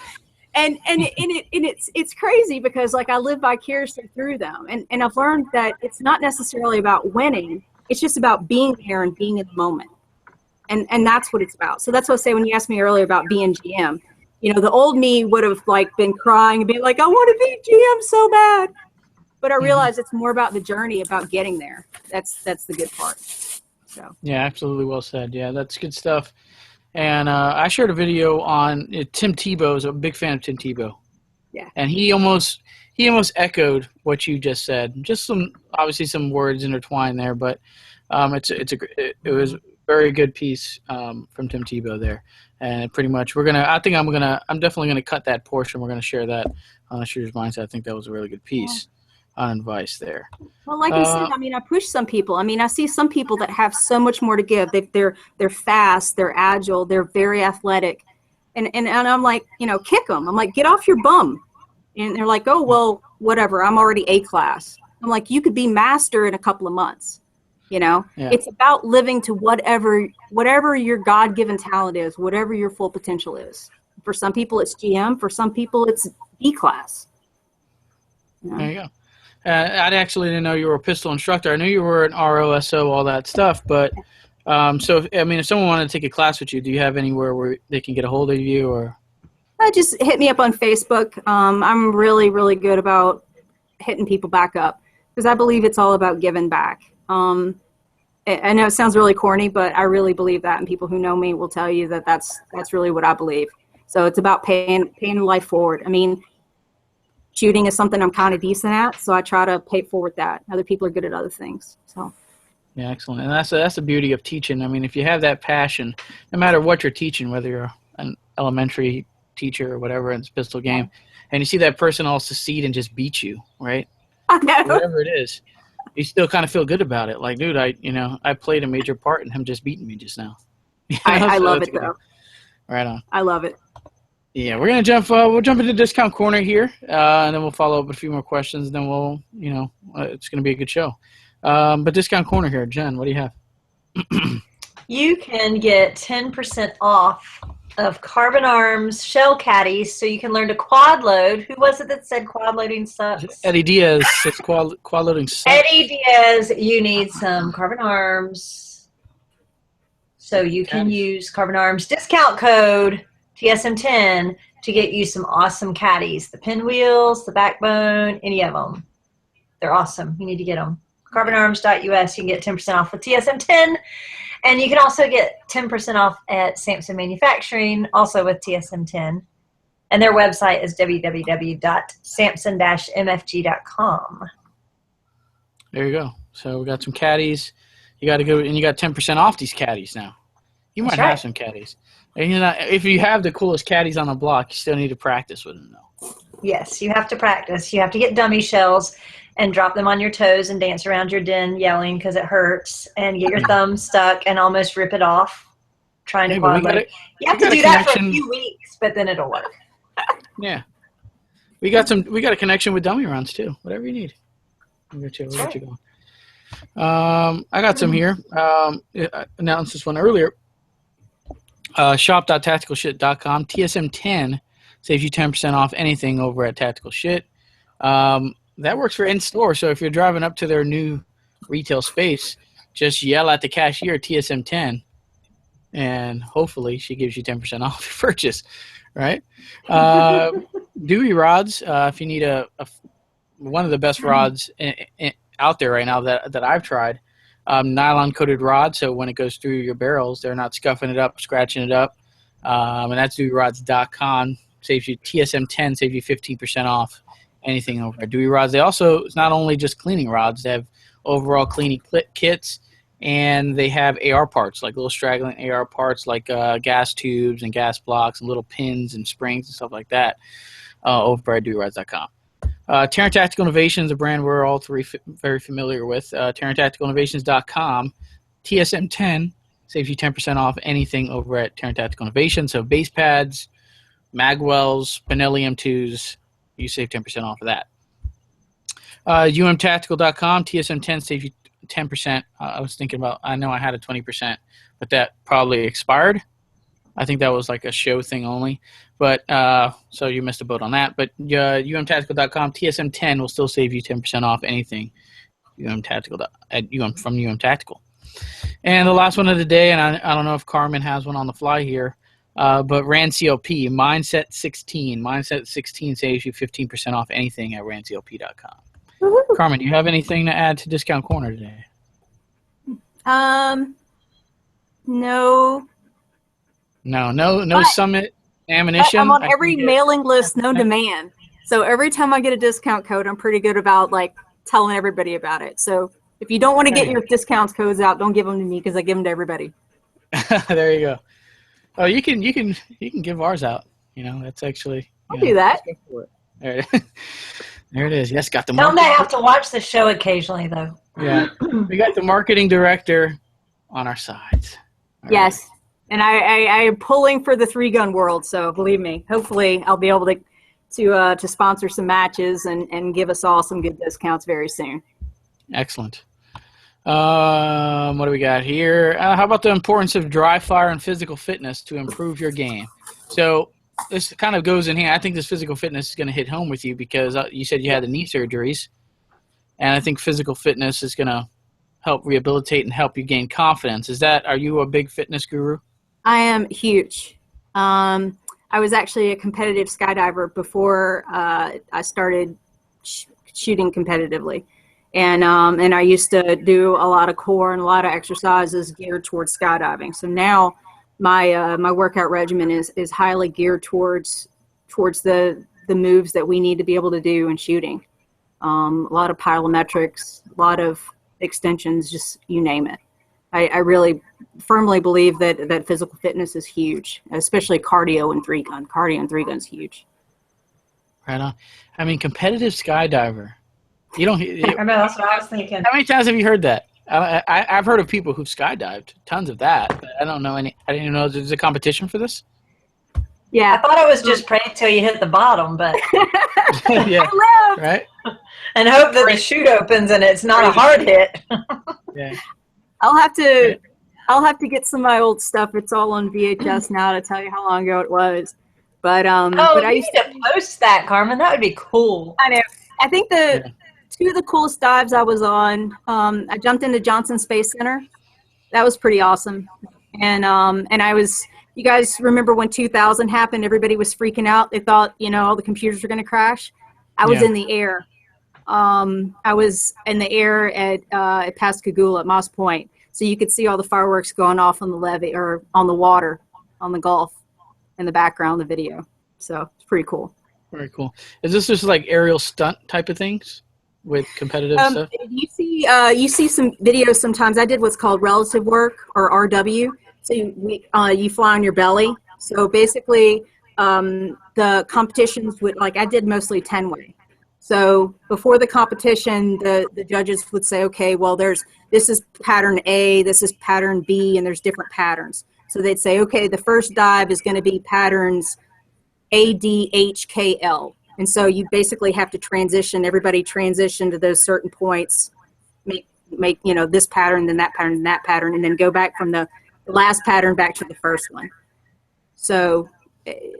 And it's crazy because, like, I live vicariously through them. And I've learned that it's not necessarily about winning. It's just about being there and being in the moment. And that's what it's about. So that's what I say when you asked me earlier about being GM. The old me would have, like, been crying and being like, I want to be GM so bad. But I realize it's more about the journey, about getting there. That's the good part. So Yeah, absolutely well said. Yeah, that's good stuff. And I shared a video on Tim Tebow's a big fan of Tim Tebow. Yeah. And he almost echoed what you just said. Just obviously some words intertwined there, but it was a very good piece from Tim Tebow there. And pretty much I'm definitely gonna cut that portion. We're gonna share that on the Shooter's Mindset. I think that was a really good piece on advice there. Well, like you said, I mean, I push some people. I mean, I see some people that have so much more to give. They're fast, they're agile, they're very athletic, and I'm like, kick them. I'm like, get off your bum, and they're like, oh well, whatever. I'm already A class. I'm like, you could be master in a couple of months. Yeah. It's about living to whatever your God-given talent is, whatever your full potential is. For some people, it's GM. For some people, it's B class. There you go. I actually didn't know you were a pistol instructor. I knew you were an ROSO, all that stuff. But if someone wanted to take a class with you, do you have anywhere where they can get a hold of you, or? Just hit me up on Facebook. I'm really, really good about hitting people back up because I believe it's all about giving back. I know it sounds really corny, but I really believe that, and people who know me will tell you that that's really what I believe. So it's about paying life forward. I mean, shooting is something I'm kind of decent at, so I try to pay forward that. Other people are good at other things. So. Yeah, excellent. And that's the beauty of teaching. I mean, if you have that passion, no matter what you're teaching, whether you're an elementary teacher or whatever in this pistol game, and you see that person all succeed and just beat you, right? I know. Whatever it is, you still kind of feel good about it. Like, dude, I played a major part in him just beating me just now. I love it, though. Right on. I love it. Yeah, we're gonna jump. We'll jump into discount corner here, and then we'll follow up with a few more questions. Then we'll, it's gonna be a good show. But discount corner here, Jen, what do you have? You can get 10% off of Carbon Arms shell caddies, so you can learn to quad load. Who was it that said quad loading sucks? Eddie Diaz says quad loading sucks. Eddie Diaz, you need some Carbon Arms, so you can use Carbon Arms discount code TSM10 to get you some awesome caddies. The pinwheels, the backbone, any of them. They're awesome. You need to get them. CarbonArms.us, you can get 10% off with TSM10. And you can also get 10% off at Samson Manufacturing, also with TSM10. And their website is www.samson-mfg.com. There you go. So we got some caddies. You got to go, and you got 10% off these caddies now. You might have some caddies. And if you have the coolest caddies on the block, you still need to practice with them, though. Yes, you have to practice. You have to get dummy shells and drop them on your toes and dance around your den yelling because it hurts, and get your thumb stuck and almost rip it off trying to quad load. You have to do that for a few weeks, but then it'll work. Yeah. We got a connection with dummy rounds, too. Whatever you need. We'll get you going. I got some here. I announced this one earlier. Shop.tacticalshit.com. TSM10 saves you 10% off anything over at Tactical Shit. That works for in-store. So if you're driving up to their new retail space, just yell at the cashier TSM10, and hopefully she gives you 10% off your purchase, right? Dewey rods, if you need one of the best rods out there right now that I've tried, nylon-coated rod, so when it goes through your barrels, they're not scuffing it up, scratching it up, and that's DeweyRods.com. Saves you TSM10, saves you 15% off anything over at Dewey Rods. They also, it's not only just cleaning rods, they have overall cleaning kits, and they have AR parts, like little straggling AR parts, like gas tubes and gas blocks and little pins and springs and stuff like that over at DeweyRods.com. Taran Tactical Innovations, a brand we're all three very familiar with. TaranTacticalInnovations.com. TSM10 saves you 10% off anything over at Taran Tactical Innovations. So base pads, magwells, Benelli M2s, you save 10% off of that. UMTactical.com, TSM10 saves you 10%. I was thinking about, I know I had a 20%, but that probably expired. I think that was like a show thing only. But so you missed a boat on that. But UMTactical.com, TSM10 will still save you 10% off anything from UM Tactical. And the last one of the day, and I don't know if Carmen has one on the fly here, but RANCLP, Mindset 16. Mindset 16 saves you 15% off anything at RANCLP.com. Woo-hoo. Carmen, do you have anything to add to Discount Corner today? No. No Summit ammunition. I'm on every mailing list known to man. So every time I get a discount code, I'm pretty good about like telling everybody about it. So if you don't want to get your discount codes out, don't give them to me because I give them to everybody. There you go. Oh, you can give ours out. You know, that's actually. I'll do that. There it is. Yes, got the. Tell them they have to watch the show occasionally, though. Yeah, we got the marketing director on our sides. Yes, right. And I am pulling for the 3-gun world. So believe me, hopefully I'll be able to sponsor some matches and give us all some good discounts very soon. Excellent. What do we got here? How about the importance of dry fire and physical fitness to improve your game? So this kind of goes in here. I think this physical fitness is going to hit home with you because you said you had the knee surgeries, and I think physical fitness is going to help rehabilitate and help you gain confidence. Are you a big fitness guru? I am huge. I was actually a competitive skydiver before I started shooting competitively. And I used to do a lot of core and a lot of exercises geared towards skydiving. So now my workout regimen is highly geared towards the moves that we need to be able to do in shooting. A lot of plyometrics, a lot of extensions, just you name it. I really firmly believe that physical fitness is huge, especially cardio and 3-gun. Cardio and 3-gun is huge. Right on. I mean, competitive skydiver. I know, that's what I was thinking. How many times have you heard that? I've heard of people who've skydived, tons of that, but I don't know any. I didn't even know there's a competition for this. Yeah, I thought it was just pray till you hit the bottom, but yeah, right. And hope that the chute opens and it's not a hard hit. Yeah, I'll have to get some of my old stuff. It's all on VHS now to tell you how long ago it was. But I used to post that, Carmen. That would be cool. I know. I think two of the coolest dives I was on, I jumped into Johnson Space Center. That was pretty awesome. And I was, you guys remember when 2000 happened, everybody was freaking out. They thought, all the computers were going to crash. I was in the air. I was in the air at Pascagoula at Moss Point. So you could see all the fireworks going off on the levee or on the water, on the Gulf in the background of the video. So it's pretty cool. Very cool. Is this just like aerial stunt type of things with competitive stuff? You see some videos sometimes. I did what's called relative work or RW. So you fly on your belly. So basically, the competitions would I did mostly 10-way. So before the competition, the judges would say, okay, well, this is pattern A, this is pattern B, and there's different patterns. So they'd say, okay, the first dive is going to be patterns A, D, H, K, L. And so you basically have to everybody transition to those certain points, make this pattern, then that pattern, and that pattern, and then go back from the last pattern back to the first one. So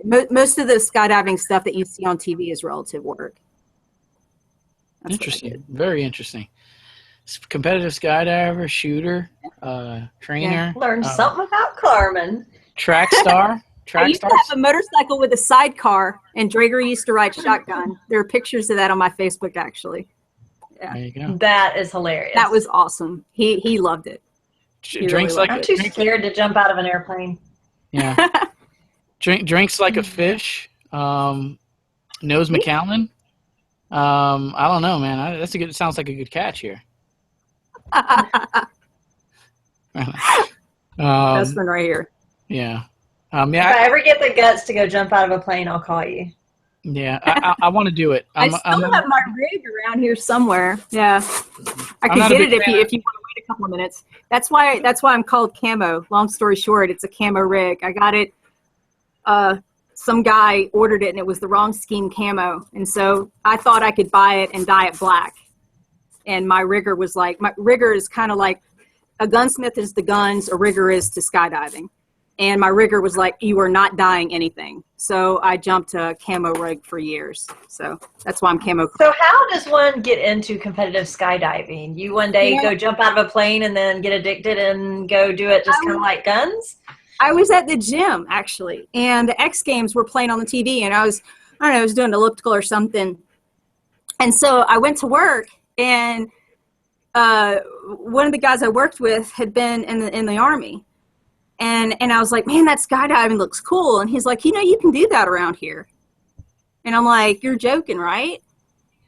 most of the skydiving stuff that you see on TV is relative work. That's Interesting. Very interesting. Competitive skydiver, shooter, trainer. Learned something about Carmen. Track star. I used to have a motorcycle with a sidecar, and Drager used to ride shotgun. There are pictures of that on my Facebook, actually. Yeah. There you go. That is hilarious. That was awesome. He loved it. Drinks like I'm too scared to jump out of an airplane. Yeah. Drinks like a fish. Knows McAllen. I don't know, man. It sounds like a good catch here. Best one right here. Yeah. If I ever get the guts to go jump out of a plane, I'll call you. Yeah, I want to do it. I still have my rig around here somewhere. Yeah, I could get it if you want to wait a couple of minutes. That's why I'm called Camo. Long story short, it's a camo rig. I got it. Some guy ordered it, and it was the wrong scheme camo, and so I thought I could buy it and dye it black. And my rigger was like, my rigger is kind of like a gunsmith is to guns, a rigger is to skydiving. And my rigger was like, you are not dyeing anything. So I jumped to camo rig for years. So that's why I'm camo. So how does one get into competitive skydiving? You one day go jump out of a plane and then get addicted and go do it just kind of like guns? I was at the gym, actually. And the X Games were playing on the TV. And I was doing elliptical or something. And so I went to work. And one of the guys I worked with had been in the Army. And I was like, man, that skydiving looks cool. And he's like, you can do that around here. And I'm like, you're joking, right?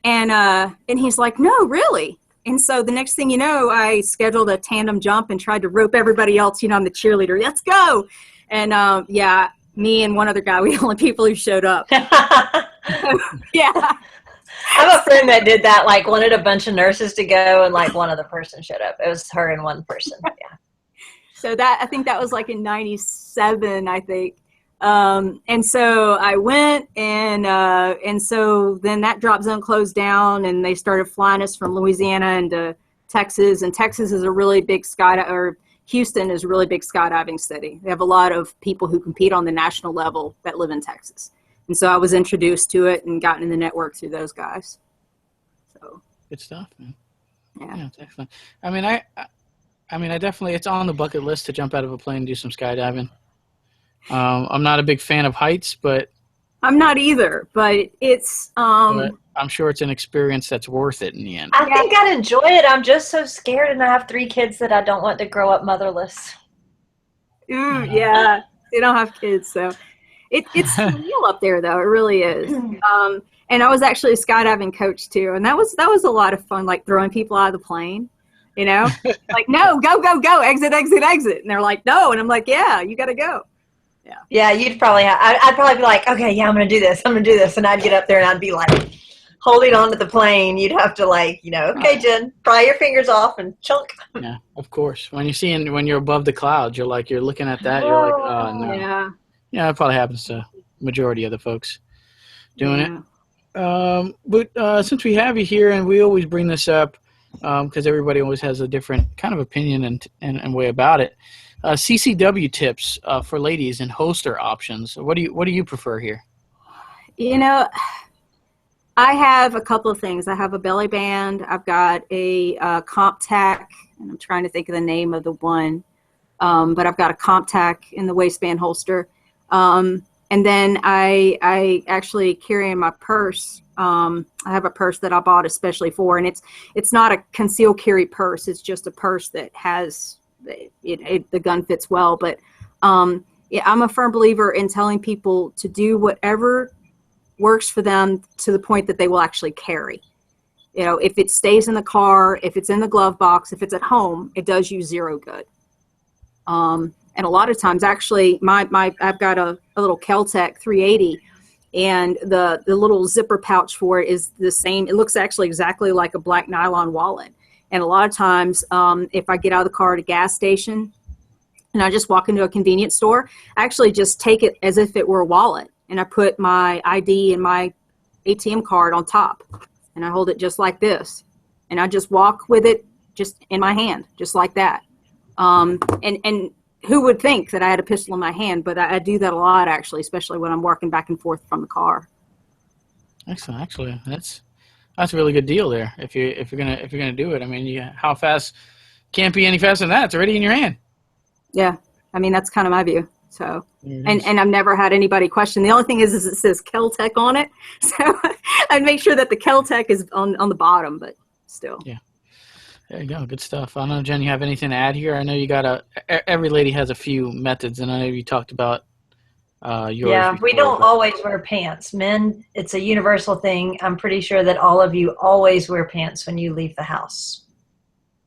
And he's like, no, really. And so the next thing you know, I scheduled a tandem jump and tried to rope everybody else. I'm the cheerleader. Let's go. And me and one other guy, we were the only people who showed up. Yeah. I have a friend that did that, like wanted a bunch of nurses to go and like one other person showed up. It was her and one person. Yeah. So I think that was like in 97, I think. And so I went and so then that drop zone closed down and they started flying us from Louisiana into Texas. And Texas is a really big Houston is a really big skydiving city. They have a lot of people who compete on the national level that live in Texas. And so I was introduced to it and gotten in the network through those guys. So good stuff, man. Yeah, it's excellent. I mean, I definitely, it's on the bucket list to jump out of a plane and do some skydiving. I'm not a big fan of heights, but I'm not either, but it's, but I'm sure it's an experience that's worth it in the end. I think I'd enjoy it. I'm just so scared, and I have 3 kids that I don't want to grow up motherless. Yeah, they don't have kids, so it's surreal up there, though. It really is. And I was actually a skydiving coach too, and that was a lot of fun, like throwing people out of the plane. Like, no, go, exit, and they're like, no, and I'm like, yeah, you got to go. Yeah, you'd probably I'd probably be like, okay, yeah, I'm gonna do this, and I'd get up there and I'd be like holding on to the plane. You'd have to like, okay, Jen, pry your fingers off and chunk. Yeah, of course. When you're above the clouds, you're looking at that, you're like, oh no. Yeah, it probably happens to majority of the folks doing it. But since we have you here, and we always bring this up because everybody always has a different kind of opinion and way about it. CCW tips for ladies and holster options. What do you prefer here? I have a couple of things. I have a belly band. I've got a comp tack, and I'm trying to think of the name of the one. But I've got a comp tack in the waistband holster. And then I actually carry in my purse. I have a purse that I bought especially for, and it's not a concealed carry purse. It's just a purse that has the gun fits well. But I'm a firm believer in telling people to do whatever works for them to the point that they will actually carry. If it stays in the car, if it's in the glove box, if it's at home, it does you zero good. And a lot of times, actually, I've got a little Keltec 380, and the little zipper pouch for it is the same. It looks actually exactly like a black nylon wallet. And a lot of times, if I get out of the car at a gas station and I just walk into a convenience store, I actually just take it as if it were a wallet. And I put my ID and my ATM card on top. And I hold it just like this. And I just walk with it just in my hand, just like that. And who would think that I had a pistol in my hand? But I do that a lot, actually, especially when I'm walking back and forth from the car. Excellent. Actually, that's a really good deal there. If you're gonna do it, I mean, how fast? Can't be any faster than that. It's already in your hand. Yeah, I mean that's kind of my view. So, and I've never had anybody question. The only thing is it says Kel-Tec on it, so I'd make sure that the Kel-Tec is on the bottom, but still. Yeah. There you go. Good stuff. I don't know, Jen, you have anything to add here? I know you got every lady has a few methods, and I know you talked about yours. Yeah, we don't always wear pants. Men, it's a universal thing. I'm pretty sure that all of you always wear pants when you leave the house.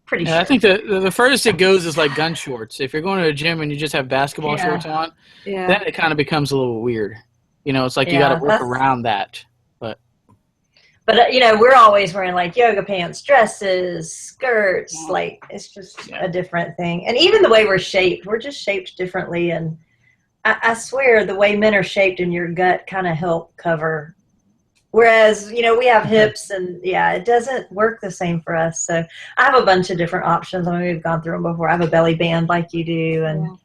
Pretty sure. I think the furthest it goes is like gun shorts. If you're going to a gym and you just have basketball shorts on, then it kind of becomes a little weird. It's like you got to work around that. But we're always wearing like yoga pants, dresses, skirts. Like it's just a different thing. And even the way we're just shaped differently. And I swear the way men are shaped in your gut kind of help cover. Whereas, we have hips and it doesn't work the same for us. So I have a bunch of different options. I mean, we've gone through them before. I have a belly band like you do, and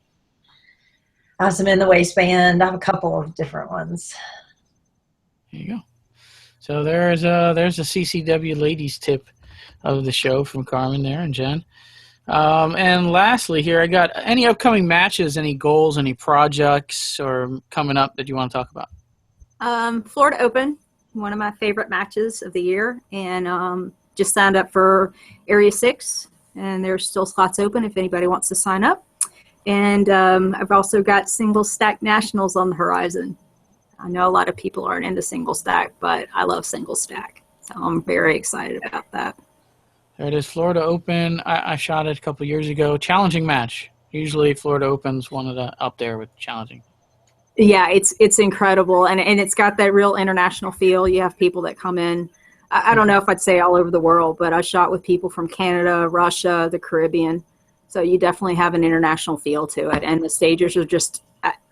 I have some in the waistband. I have a couple of different ones. There you go. So there's a CCW ladies tip of the show from Carmen there and Jen. And lastly here, I got any upcoming matches, any goals, any projects or coming up that you want to talk about? Florida Open, one of my favorite matches of the year, and just signed up for Area 6, and there's still slots open if anybody wants to sign up. And I've also got single stack nationals on the horizon. I know a lot of people aren't into single stack, but I love single stack, so I'm very excited about that. There it is, Florida Open. I shot it a couple years ago. Challenging match. Usually Florida Open's one of the up there with challenging. Yeah, it's incredible, and it's got that real international feel. You have people that come in. I don't know if I'd say all over the world, but I shot with people from Canada, Russia, the Caribbean. So you definitely have an international feel to it, and the stagers are just.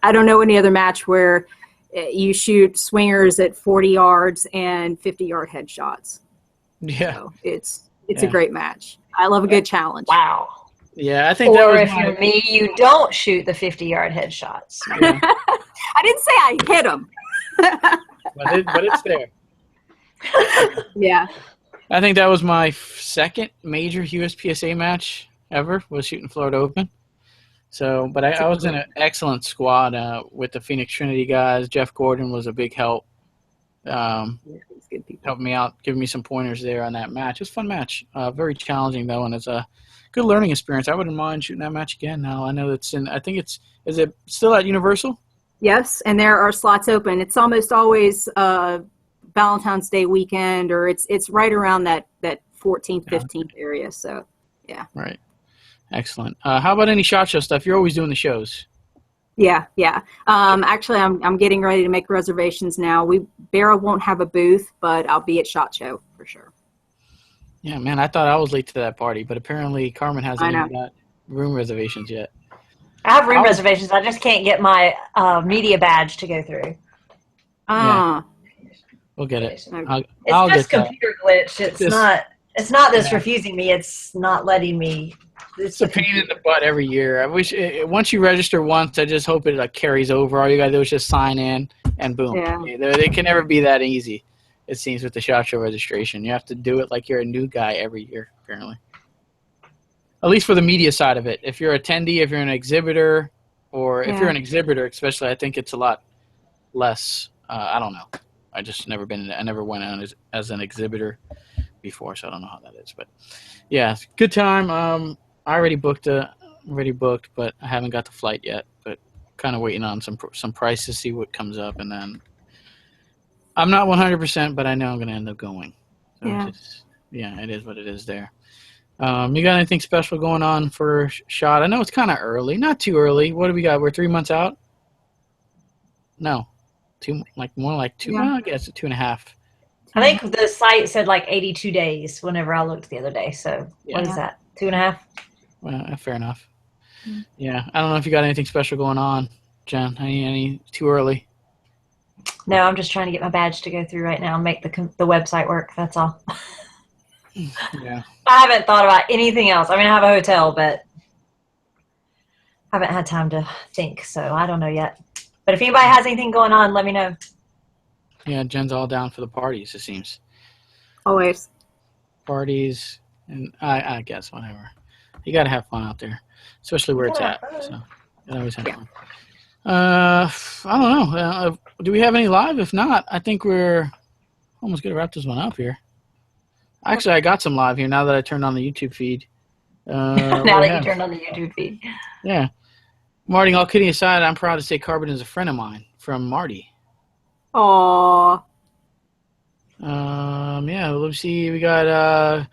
I don't know any other match where you shoot swingers at 40 yards and 50-yard headshots. Yeah, so it's a great match. I love a good challenge. Wow. Yeah, I think that was if you're me, you don't shoot the 50-yard headshots. Yeah. I didn't say I hit them. but it's there. Yeah. I think that was my second major USPSA match ever, was shooting Florida Open. So, but I was in an excellent squad with the Phoenix Trinity guys. Jeff Gordon was a big help. Helped me out, giving me some pointers there on that match. It was a fun match. Very challenging, though, and it's a good learning experience. I wouldn't mind shooting that match again now. I know it's in, I think is it still at Universal? Yes, and there are slots open. It's almost always Valentine's Day weekend, or it's right around that 14th, 15th area. So, yeah. Right. Excellent. How about any SHOT Show stuff? You're always doing the shows. Yeah. Actually, I'm getting ready to make reservations now. Barra won't have a booth, but I'll be at SHOT Show for sure. Yeah, man, I thought I was late to that party, but apparently Carmen hasn't even got room reservations yet. I have room reservations. I just can't get my media badge to go through. Yeah. We'll get it. I'll just get computer glitch. It's not this refusing me. It's not letting me. It's a pain in the butt every year. I wish once you register once, I just hope it carries over. All you gotta do is just sign in and boom. Yeah. They can never be that easy. It seems with the SHOT Show registration, you have to do it like you're a new guy every year. Apparently, at least for the media side of it. If you're an attendee, if you're an exhibitor, or if you're an exhibitor, especially, I think it's a lot less. I don't know. I just never went on as an exhibitor before, so I don't know how that is. But yeah, good time. I already booked, but I haven't got the flight yet. But kind of waiting on some price to see what comes up, and then I'm not 100%, but I know I'm going to end up going. So it is what it is there. You got anything special going on for SHOT? I know it's kind of early, not too early. What do we got? We're 3 months out? No, more like 2. Well, I guess 2.5. I think the site said like 82 days whenever I looked the other day. So what is that? 2.5? Well, fair enough. Yeah, I don't know if you got anything special going on, Jen. Any too early? No, I'm just trying to get my badge to go through right now and make the website work. That's all. Yeah. I haven't thought about anything else. I mean, I have a hotel, but haven't had time to think, so I don't know yet. But if anybody has anything going on, let me know. Yeah, Jen's all down for the parties, it seems. Always. Parties, and I guess whatever. You got to have fun out there, especially where it's at. So you always have fun. I don't know. Do we have any live? If not, I think we're almost going to wrap this one up here. Actually, I got some live here now that I turned on the YouTube feed. Now that you turned on the YouTube feed. Yeah. Marty, all kidding aside, I'm proud to say Carbon is a friend of mine from Marty. Aww. Yeah, let's see. We got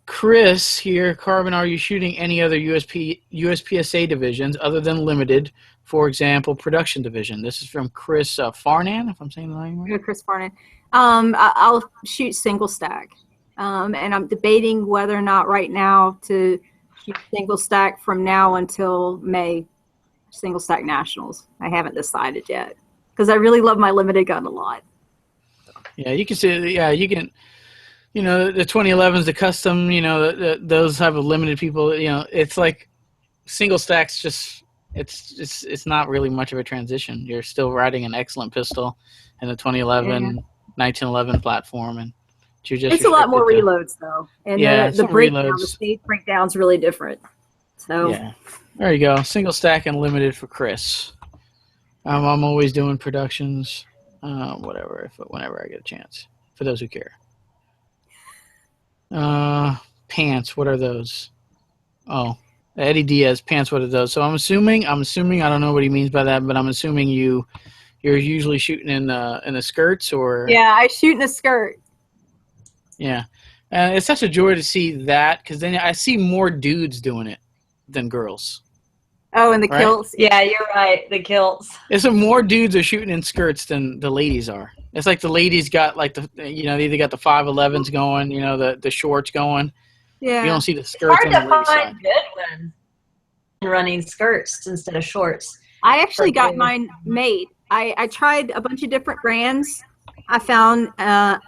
Chris here. Carbon, are you shooting any other USPSA divisions other than limited? For example, production division. This is from Chris Farnan, if I'm saying the name right. Chris Farnan. I'll shoot single stack. And I'm debating whether or not right now to shoot single stack from now until May, single stack nationals. I haven't decided yet because I really love my limited gun a lot. Yeah, you can see. Yeah, you can. You know, the 2011s, the custom. You know, those type of limited people. You know, it's like single stacks. Just it's not really much of a transition. You're still riding an excellent pistol in the 2011, 1911 platform, and you're just. It's a lot more reloads though, and the breakdown, the stage breakdown's really different. So yeah, there you go. Single stack and limited for Chris. I'm always doing productions. Whenever I get a chance. For those who care. Pants. What are those? Oh, Eddie Diaz pants. What are those? So I'm assuming. I don't know what he means by that, but I'm assuming you're usually shooting in the skirts or. Yeah, I shoot in a skirt. Yeah, it's such a joy to see that because then I see more dudes doing it than girls. Oh, and the kilts. Yeah, you're right. The kilts. It's more dudes are shooting in skirts than the ladies are. It's like the ladies got like they either got the 511s going, the shorts going. Yeah. You don't see the skirts on the ladies' side. It's hard to find good ones running skirts instead of shorts. I actually got mine made. I tried a bunch of different brands. I found a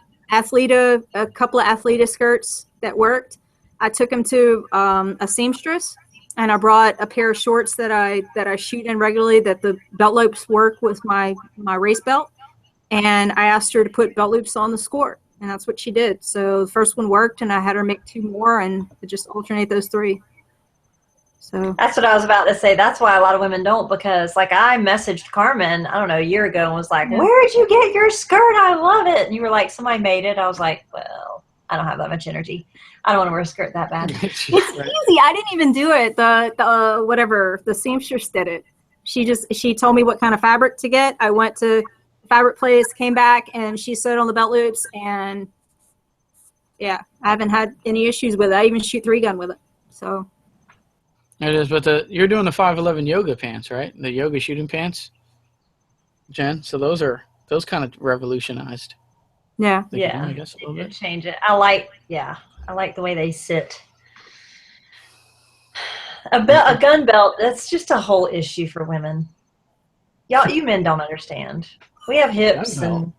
couple of Athleta skirts that worked. I took them to a seamstress. And I brought a pair of shorts that I shoot in regularly that the belt loops work with my race belt. And I asked her to put belt loops on the skirt. And that's what she did. So the first one worked and I had her make 2 more and just alternate those 3. So that's what I was about to say. That's why a lot of women don't, because like I messaged Carmen, I don't know, a year ago and was like, where'd you get your skirt? I love it. And you were like, somebody made it. I was like, well, I don't have that much energy. I don't want to wear a skirt that bad. It's easy. I didn't even do it. The seamstress did it. She told me what kind of fabric to get. I went to fabric place, came back, and she sewed on the belt loops. And yeah, I haven't had any issues with it. I even shoot 3-gun with it. So it is, but you're doing the 511 yoga pants, right? The yoga shooting pants, Jen. So those kind of revolutionized. Yeah. Yeah. I guess a little bit. Change it. I like the way they sit. A gun belt, that's just a whole issue for women. You men don't understand. We have hips and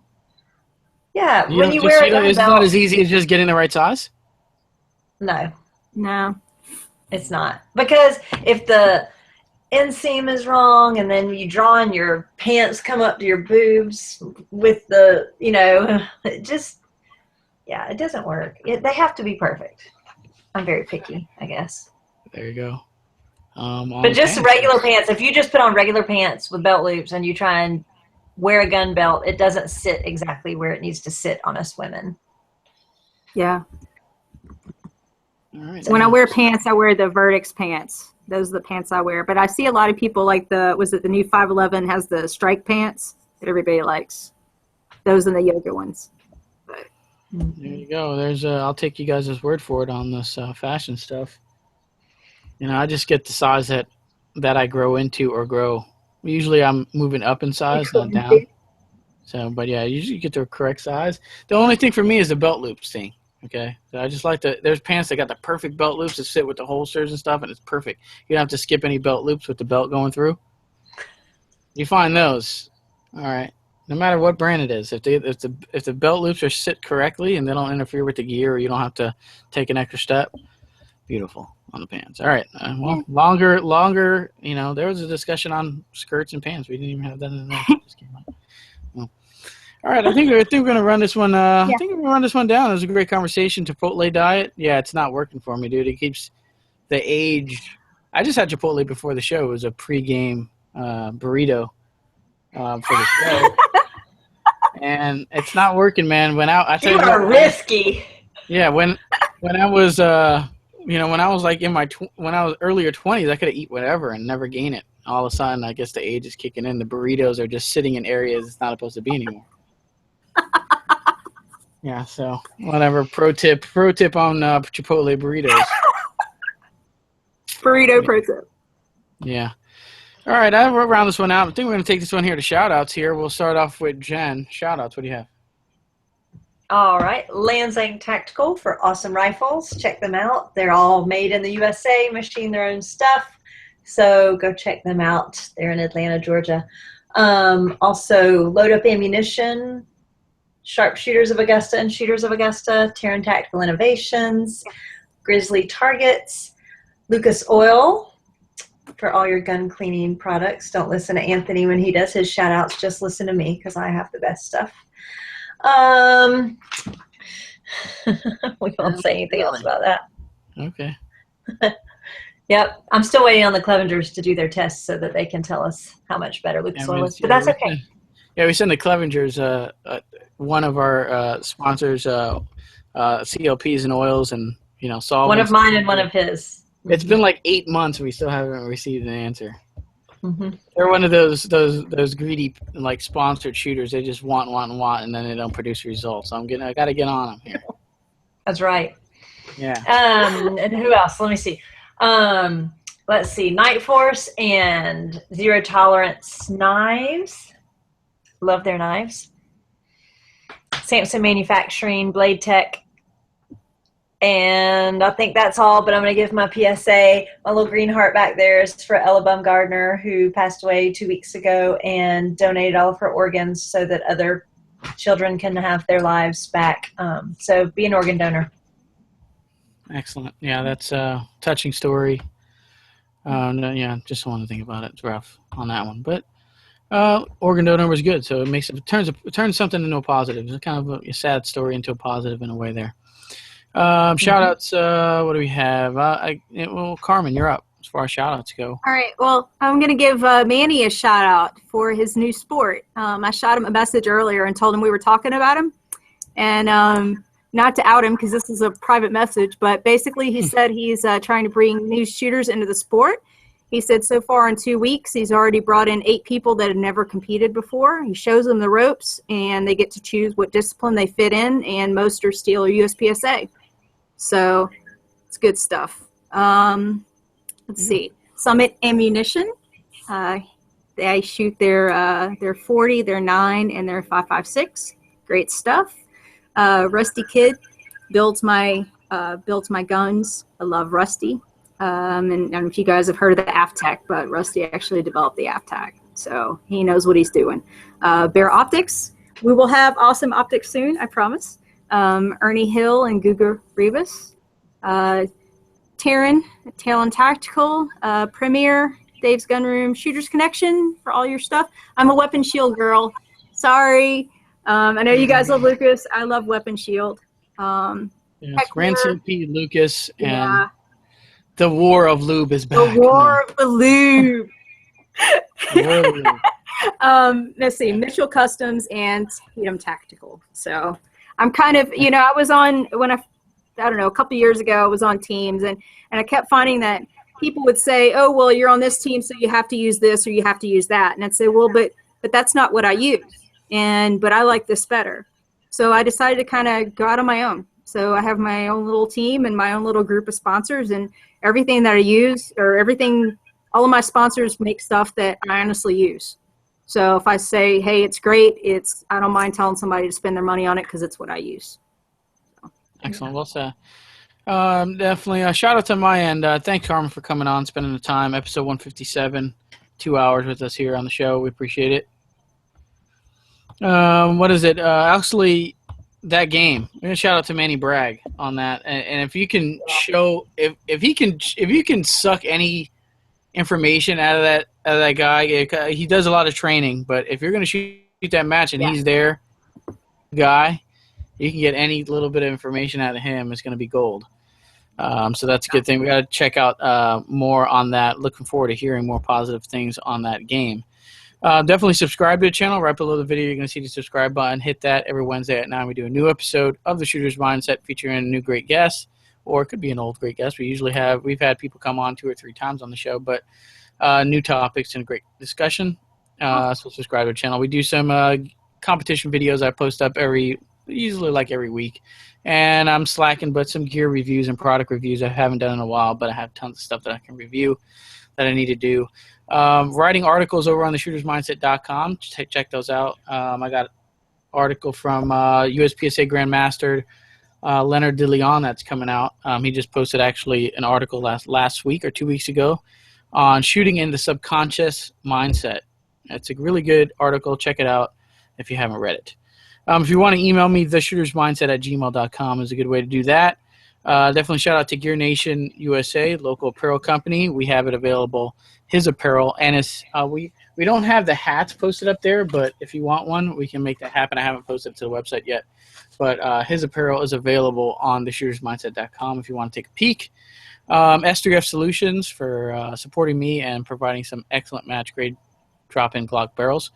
when you wear a gun it's belt, not as easy as just getting the right size. No, it's not, because if the inseam is wrong and then you draw in your pants come up to your boobs with the it doesn't work. They have to be perfect. I'm very picky, I guess. There you go. But just regular pants. If you just put on regular pants with belt loops and you try and wear a gun belt, it doesn't sit exactly where it needs to sit on us women. Yeah. All right. When I wear pants, I wear the Vertex pants. Those are the pants I wear. But I see a lot of people like the new 511 has the strike pants that everybody likes. Those are the yoga ones. There you go. I'll take you guys' word for it on this fashion stuff. I just get the size that I grow into or grow. Usually I'm moving up in size, not down. So, but yeah, I usually get the correct size. The only thing for me is the belt loops thing. Okay. So I just like there's pants that got the perfect belt loops that sit with the holsters and stuff, and it's perfect. You don't have to skip any belt loops with the belt going through. You find those. All right. No matter what brand it is, if the belt loops are sit correctly and they don't interfere with the gear, or you don't have to take an extra step, Beautiful on the pants. All right. Longer. You know, there was a discussion on skirts and pants. We didn't even have that in there. Just came out. Well, all right. I think we're going to run this one. I think we're going to run this one down. It was a great conversation. Chipotle diet. Yeah, it's not working for me, dude. It keeps the age. I just had Chipotle before the show. It was a pregame burrito for the show. And it's not working, man. I tell You you are what, risky. yeah, when I was when I was like when I was earlier 20s, I could eat whatever and never gain it. All of a sudden, I guess the age is kicking in. The burritos are just sitting in areas it's not supposed to be anymore. Yeah, so whatever. Pro tip on Chipotle burritos. Burrito pro tip. Yeah. All right, we'll round this one out. I think we're going to take this one here to shout-outs here. We'll start off with Jen. Shout-outs, what do you have? All right, Lansing Tactical for awesome rifles. Check them out. They're all made in the USA, machine their own stuff. So go check them out. They're in Atlanta, Georgia. Also, Load Up Ammunition, Sharpshooters of Augusta and Shooters of Augusta, Taran Tactical Innovations, Grizzly Targets, Lucas Oil for all your gun cleaning products. Don't listen to Anthony when he does his shout outs. Just listen to me because I have the best stuff. We won't say anything else about that. Okay. Yep. I'm still waiting on the Clevengers to do their tests so that they can tell us how much better Lucas Oil is. But that's okay. Yeah, we send the Clevengers, one of our sponsors, CLPs and oils and, solvents. One of mine and one of his. It's been like 8 months. We still haven't received an answer. Mm-hmm. They're one of those greedy like sponsored shooters. They just want, and then they don't produce results. So I got to get on them here. That's right. Yeah. And who else? Let me see. Let's see. Night Force and Zero Tolerance knives. Love their knives. Samson Manufacturing, Blade Tech. And I think that's all, but I'm going to give my PSA. My little green heart back there is for Ella Bumgardner, who passed away 2 weeks ago and donated all of her organs so that other children can have their lives back. So be an organ donor. Excellent. Yeah, that's a touching story. Yeah, just want to think about it. It's rough on that one. But organ donor was good, so it turns something into a positive. It's kind of a sad story into a positive in a way there. Shout outs, what do we have? Carmen, you're up as far as shout outs go. All right. Well, I'm going to give Manny a shout out for his new sport. I shot him a message earlier and told him we were talking about him. And not to out him because this is a private message, but basically he said he's trying to bring new shooters into the sport. He said so far in 2 weeks, he's already brought in 8 people that had never competed before. He shows them the ropes and they get to choose what discipline they fit in, and most are steel or USPSA. So it's good stuff. Let's see. Summit Ammunition. They shoot their 40, their 9, and their 5.56. Great stuff. Rusty Kid builds my guns. I love Rusty. And I don't know if you guys have heard of the AFTAC, but Rusty actually developed the AFTAC, so he knows what he's doing. Bear Optics. We will have awesome optics soon, I promise. Ernie Hill and Guga Rivas, Taran Tactical, Premier, Dave's Gun Room, Shooters Connection for all your stuff. I'm a Weapon Shield girl. Sorry. I know you guys love Lucas. I love Weapon Shield. Ransom P. Lucas and the War of Lube is back. The War of the Lube. Let's see, Mitchell Customs and Tatum Tactical. So I'm kind of, I was on a couple years ago, I was on teams and I kept finding that people would say, oh, well, you're on this team, so you have to use this or you have to use that. And I'd say, well, but that's not what I use. But I like this better. So I decided to kind of go out on my own. So I have my own little team and my own little group of sponsors, and everything that I use all of my sponsors make stuff that I honestly use. So if I say, hey, it's great, I don't mind telling somebody to spend their money on it because it's what I use. So, excellent. Well said. Definitely a shout out to my end. Thanks, Carmen, for coming on, spending the time. Episode 157, 2 hours with us here on the show. We appreciate it. What is it? Actually, that game. I'm gonna shout out to Manny Bragg on that. And if you can show if you can suck any information out of that guy, he does a lot of training. But if you're gonna shoot that match and he's there, guy, you can get any little bit of information out of him. It's gonna be gold. So that's a good thing. We got to check out more on that. Looking forward to hearing more positive things on that game. Definitely subscribe to the channel. Right below the video, you're going to see the subscribe button. Hit that every Wednesday at 9. We do a new episode of The Shooter's Mindset featuring a new great guest, or it could be an old great guest. We've had people come on 2 or 3 times on the show, but new topics and a great discussion. So subscribe to the channel. We do some competition videos I post up usually like every week. And I'm slacking, but some gear reviews and product reviews I haven't done in a while, but I have tons of stuff that I can review that I need to do. Writing articles over on theshootersmindset.com. Check those out. I got an article from USPSA Grandmaster Leonard DeLeon that's coming out. He just posted actually an article last week or 2 weeks ago on shooting in the subconscious mindset. It's a really good article. Check it out if you haven't read it. If you want to email me, theshootersmindset@gmail.com is a good way to do that. Definitely shout out to Gear Nation USA, local apparel company. We have it available, his apparel, and we don't have the hats posted up there, but if you want one, we can make that happen. I haven't posted it to the website yet, but his apparel is available on theshootersmindset.com if you want to take a peek. S3F Solutions for supporting me and providing some excellent match grade drop-in Glock barrels.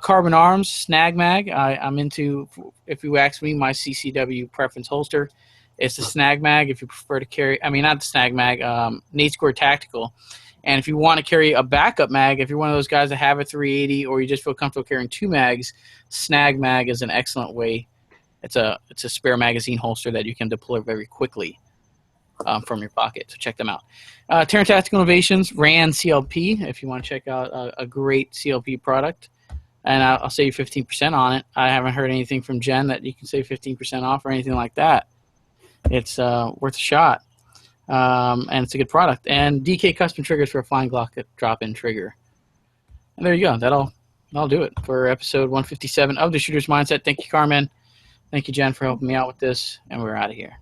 Carbon Arms, Snag Mag. I'm into, if you ask me, my CCW preference holster. It's the Snag Mag if you prefer to carry, not the Snag Mag, Nate Square Tactical. And if you want to carry a backup mag, if you're one of those guys that have a 380 or you just feel comfortable carrying 2 mags, Snag Mag is an excellent way. It's a spare magazine holster that you can deploy very quickly from your pocket. So check them out. Taran Tactical Innovations, RAN CLP, if you want to check out a great CLP product. And I'll save you 15% on it. I haven't heard anything from Jen that you can save 15% off or anything like that. It's worth a shot. And it's a good product. And DK Custom Triggers for a Flying Glock drop-in trigger. And there you go. That'll do it for episode 157 of The Shooter's Mindset. Thank you, Carmen. Thank you, Jen, for helping me out with this. And we're out of here.